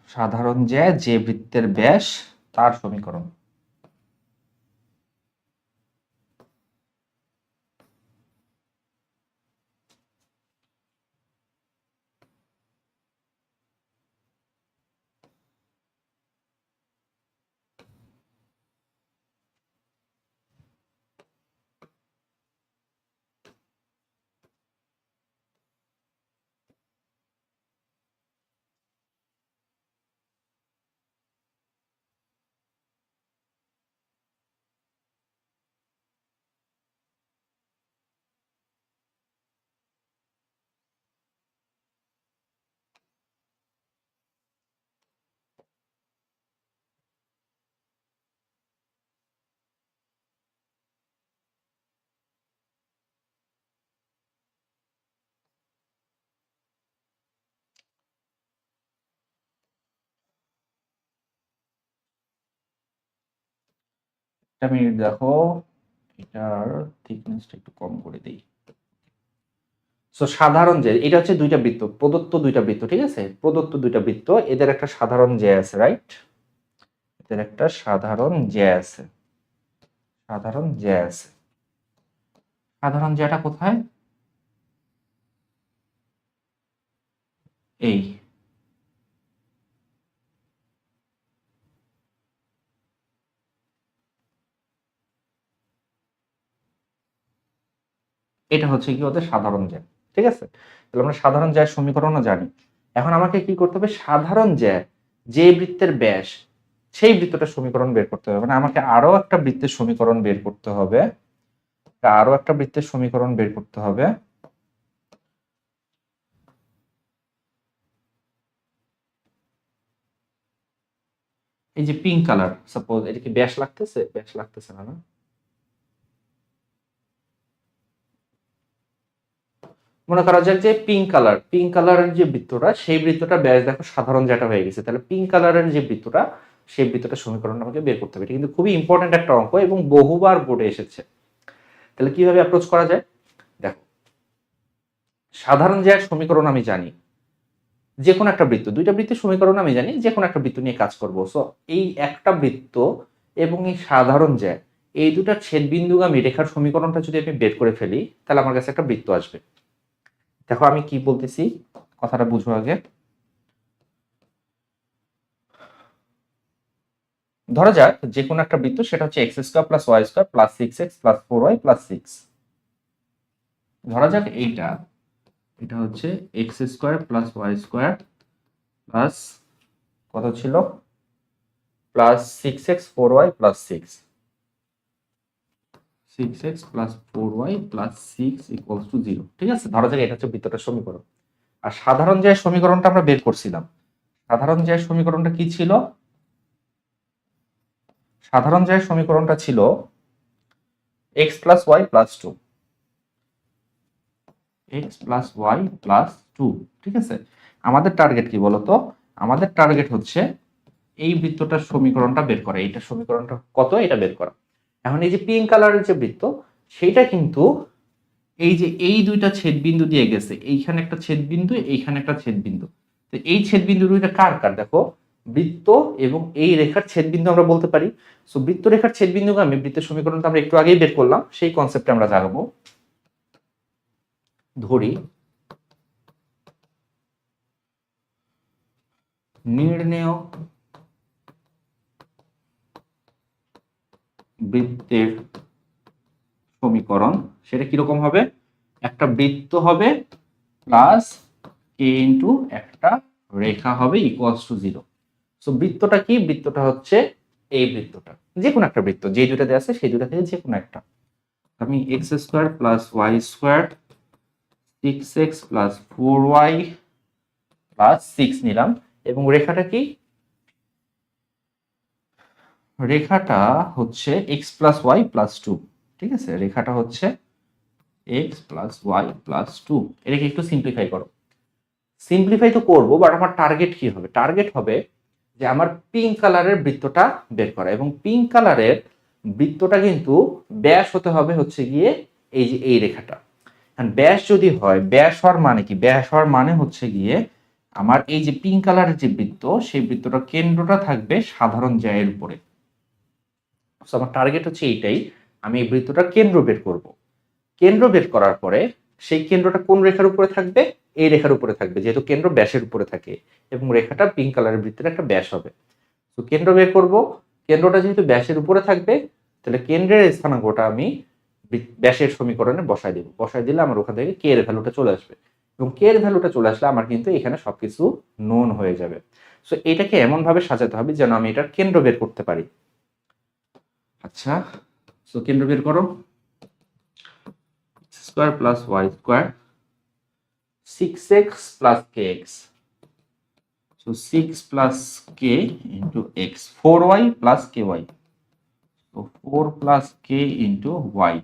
সাধারণ জ্যা যে বৃত্তের ব্যাস তার সমীকরণ। একটা মিনিট দেখো, এটার থিকনেসটা একটু কম করে দিই। সো সাধারণ জ্যা এটা হচ্ছে দুইটা বৃত্ত, প্রদত্ত দুইটা বৃত্ত। ঠিক আছে, প্রদত্ত দুইটা বৃত্ত, এদের একটা সাধারণ জ্যা আছে, রাইট? এদের একটা সাধারণ জ্যা আছে, সাধারণ জ্যা আছে। সাধারণ জ্যাটা কোথায়? এই এটা হচ্ছে কি ওদের সাধারণ জ্যা। ঠিক আছে, তাহলে আমরা সাধারণ জ্যার সমীকরণও জানি। এখন আমাকে কি করতে হবে? সাধারণ জ্যা যে বৃত্তের ব্যাস সেই বৃত্তটার সমীকরণ বের করতে হবে। মানে আমাকে আরো একটা বৃত্তের সমীকরণ বের করতে হবে, আরো একটা বৃত্তের সমীকরণ বের করতে হবে। এই যে পিঙ্ক কালার, সাপোজ এটা কি ব্যাস লাগতেছে? ব্যাস লাগতেছে না, না? মনে করা যাক যে পিঙ্ক কালারের যে বৃত্তটা, সেই বৃত্তটা ব্যাস দেখো সাধারণ যেটা হয়ে গেছে, তাহলে পিঙ্ক কালারের যে বৃত্তটা, সেই বৃত্তটা সমীকরণ আমাকে বের করতে হবে। এটা কিন্তু খুবই ইম্পর্টেন্ট একটা অঙ্ক এবং বহুবার বোর্ডে এসেছে। তাহলে কিভাবে অ্যাপ্রোচ করা যায়? দেখো, সাধারণ যে সমীকরণ আমি জানি, যে কোনো একটা বৃত্ত, দুইটা বৃত্তের সমীকরণ আমি জানি, যে কোনো একটা বৃত্ত নিয়ে কাজ করব। সো এই একটা বৃত্ত এবং এই সাধারণ জ্যা, এই দুটা ছেদবিন্দুগামী রেখার সমীকরণটা যদি আমি বের করে ফেলি, তাহলে আমার কাছে একটা বৃত্ত আসবে। দেখো আমি কি বলতেছি, কথাটা বুঝো আগে। ধরা যাক যে কোনো একটা বৃত্ত, সেটা হচ্ছে x square plus Y square plus six x plus four y plus six. ধরা যাক এইটা, এটা হচ্ছে x square plus Y square plus কত ছিল, plus six x four y plus six, six x plus four y plus six equals to zero. ঠিক আছে, ধরা যাক এটা হচ্ছে বৃত্তটার সমীকরণ। আর সাধারণ যে সমীকরণটা আমরা বের করছিলাম, সাধারণ যে সমীকরণটা কি ছিল? সাধারণ যে সমীকরণটা ছিল x plus y plus two, x plus y plus two. ঠিক আছে, আমাদের টার্গেট কি বলতো? আমাদের টার্গেট হচ্ছে এই বৃত্তটার সমীকরণটা বের করা, এইটার সমীকরণটা কত এটা বের করা। এখন এই যে পিঙ্ক কালারের যে বৃত্ত, সেইটা কিন্তু এই যে এই দুইটা ছেদবিন্দু দিয়ে গেছে, এইখানে একটা ছেদবিন্দু, এইখানে একটা ছেদবিন্দু। তো এই ছেদবিন্দু দুইটা কার কার? দেখো, বৃত্ত এবং এই রেখার ছেদবিন্দু আমরা বলতে পারি। সো বৃত্ত রেখার ছেদবিন্দুগামী বৃত্তের সমীকরণটা আমরা একটু আগেই বের করলাম, সেই কনসেপ্টে আমরা জানাবো। ধরি নির্ণেয় বৃত্তের সমীকরণ, সেটা কিরকম হবে? একটা বৃত্ত হবে প্লাস কে ইন্টু একটা রেখা হবে ইকুয়ালস টু জিরো। সো বৃত্তটা কি? বৃত্তটা হচ্ছে এই বৃত্তটা, যে কোনো একটা বৃত্ত, যে দুটাতে আছে সেই দুটা থেকে যে কোনো একটা। আমি x square plus Y square six x plus four y plus six নিলাম, এবং রেখাটা কি? রেখাটা হচ্ছে x plus y plus two. ঠিক আছে, রেখাটা হচ্ছে x plus y plus two. এটাকে একটু সিম্পলিফাই করো। সিম্পলিফাই তো করবো, বাট আমার টার্গেট কি হবে? টার্গেট হবে যে আমার পিঙ্ক কালারের বৃত্তটা বের করা, এবং পিঙ্ক কালারের বৃত্তটা কিন্তু ব্যাস হতে হবে হচ্ছে গিয়ে এই যে এই রেখাটা। ব্যাস যদি হয়, ব্যাস হওয়ার মানে কি? ব্যাস হওয়ার মানে হচ্ছে গিয়ে আমার এই যে পিঙ্ক কালারের যে বৃত্ত, সেই বৃত্তটা কেন্দ্রটা থাকবে সাধারণ জ্যায়ের উপরে। আমার টার্গেট হচ্ছে এইটাই, আমি এই বৃত্তটার কেন্দ্র বের করব। কেন্দ্র বের করার পরে সেই কেন্দ্রটা কোন রেখার উপরে থাকবে? এই রেখার উপরে থাকবে, যেহেতু কেন্দ্র ব্যাসের উপরে থাকে এবং রেখাটা পিঙ্ক কালারের বৃত্তের একটা ব্যাস হবে। তো কেন্দ্র বের করব, কেন্দ্রটা যেহেতু ব্যাসের উপরে থাকবে, তাহলে কেন্দ্রের স্থানাঙ্কটা আমি ব্যাসের সমীকরণে বসাই দেব। বসাই দিলে আমার ওখান থেকে কে এর ভ্যালুটা চলে আসবে, এবং কে এর ভ্যালুটা চলে আসলে আমার কিন্তু এখানে সবকিছু নোন হয়ে যাবে। সো এটাকে এমন ভাবে সাজাতে হবে যেন আমি এটার কেন্দ্র বের করতে পারি। আচ্ছা, সো কেন্দ্র বের করো। Square plus Y square 6x plus kx. So 6 plus k into x. 4y plus ky. So 4 plus k into y.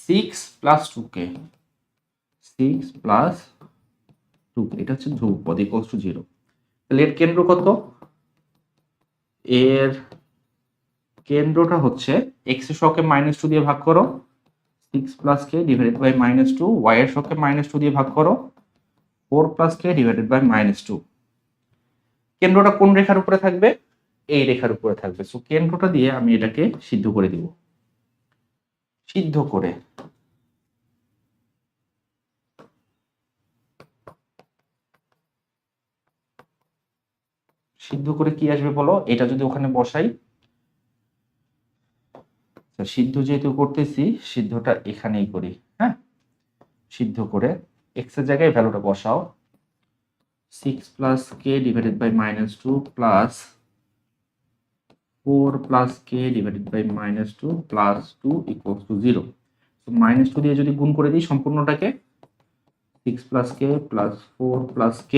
6 plus 2k. 6 plus 2k. এটা হচ্ছে ধ্রুবপদ ইকুয়ালস টু 0। তাহলে এর কেন্দ্র কত? এর কেন্দ্রটা হচ্ছে x এর শকে -2 দিয়ে ভাগ করো। 6 plus k divided by -2. y এর শকে -2 দিয়ে ভাগ করো। 4 plus k divided by -2. কেন্দ্রটা কোন রেখার উপরে থাকবে? এই রেখার উপরে থাকবে। সো কেন্দ্রটা দিয়ে আমি এটাকে সিদ্ধ করে দিব। সিদ্ধ করে কি আসবে বলো? এটা যদি ওখানে বসাই, সিদ্ধ যেহেতু করতেছি, সিদ্ধটা এখানেই করি। হ্যাঁ, সিদ্ধ করে এক্স এর জায়গায় ভ্যালুটা বসাও। 6 plus k divided by -2 plus 4 plus k divided by -2 plus 2 equals to 0. So -2 দিয়ে যদি গুণ করে দিই সম্পূর্ণটাকে, 6 plus k plus 4 plus k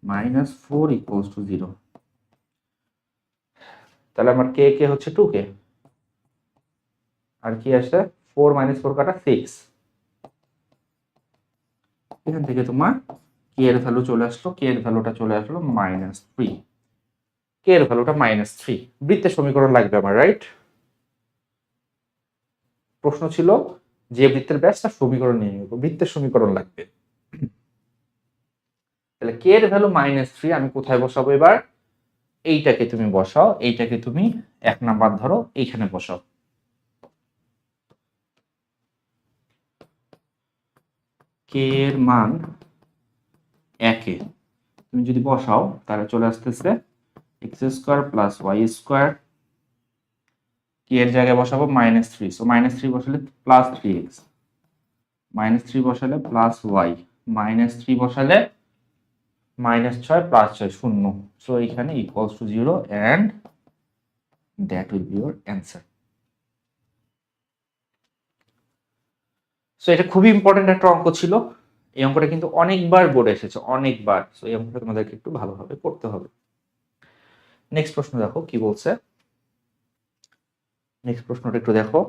minus 4 equals to 0. তাহলে আমার k হচ্ছে 2k, আর কি আসে? 4 minus 4 কাটা 6। এখান থেকে তোমার k এর ভ্যালু চলে আসলো, k এর ভ্যালুটা চলে আসলো -3। k এর ভ্যালুটা -3। বৃত্তের সমীকরণ লাগবে আমার, রাইট? প্রশ্ন ছিল যে বৃত্তের ব্যাস তার সমীকরণ নিয়ে নিব, বৃত্তের সমীকরণ লাগবে। তাহলে k এর ভ্যালু -3 আমি কোথায় বসাবো এবার? এইটাকে তুমি বসাও, এইটাকে তুমি 1 নাম্বার ধরো, এইখানে বসাও। k এর মান 1 এ তুমি যদি বসাও তাহলে চলে আসতেছে x square plus y square. k এর জায়গায় বসাবো -3, সো -3 বসালে প্লাস 3x, -3 বসালে প্লাস y, -3 বসালে -6 প্লাস 6 0। সো এখানে equals to 0 and that will be your answer. So এটা খুবই ইম্পর্টেন্ট একটা অঙ্ক ছিল। এই অঙ্কটা কিন্তু অনেকবার বোর্ডে এসেছে, অনেকবার। সো এই অঙ্কটা তোমাদেরকে একটু ভালোভাবে করতে হবে। নেক্সট প্রশ্ন দেখো কি বলছে। নেক্সট প্রশ্নটা একটু দেখো।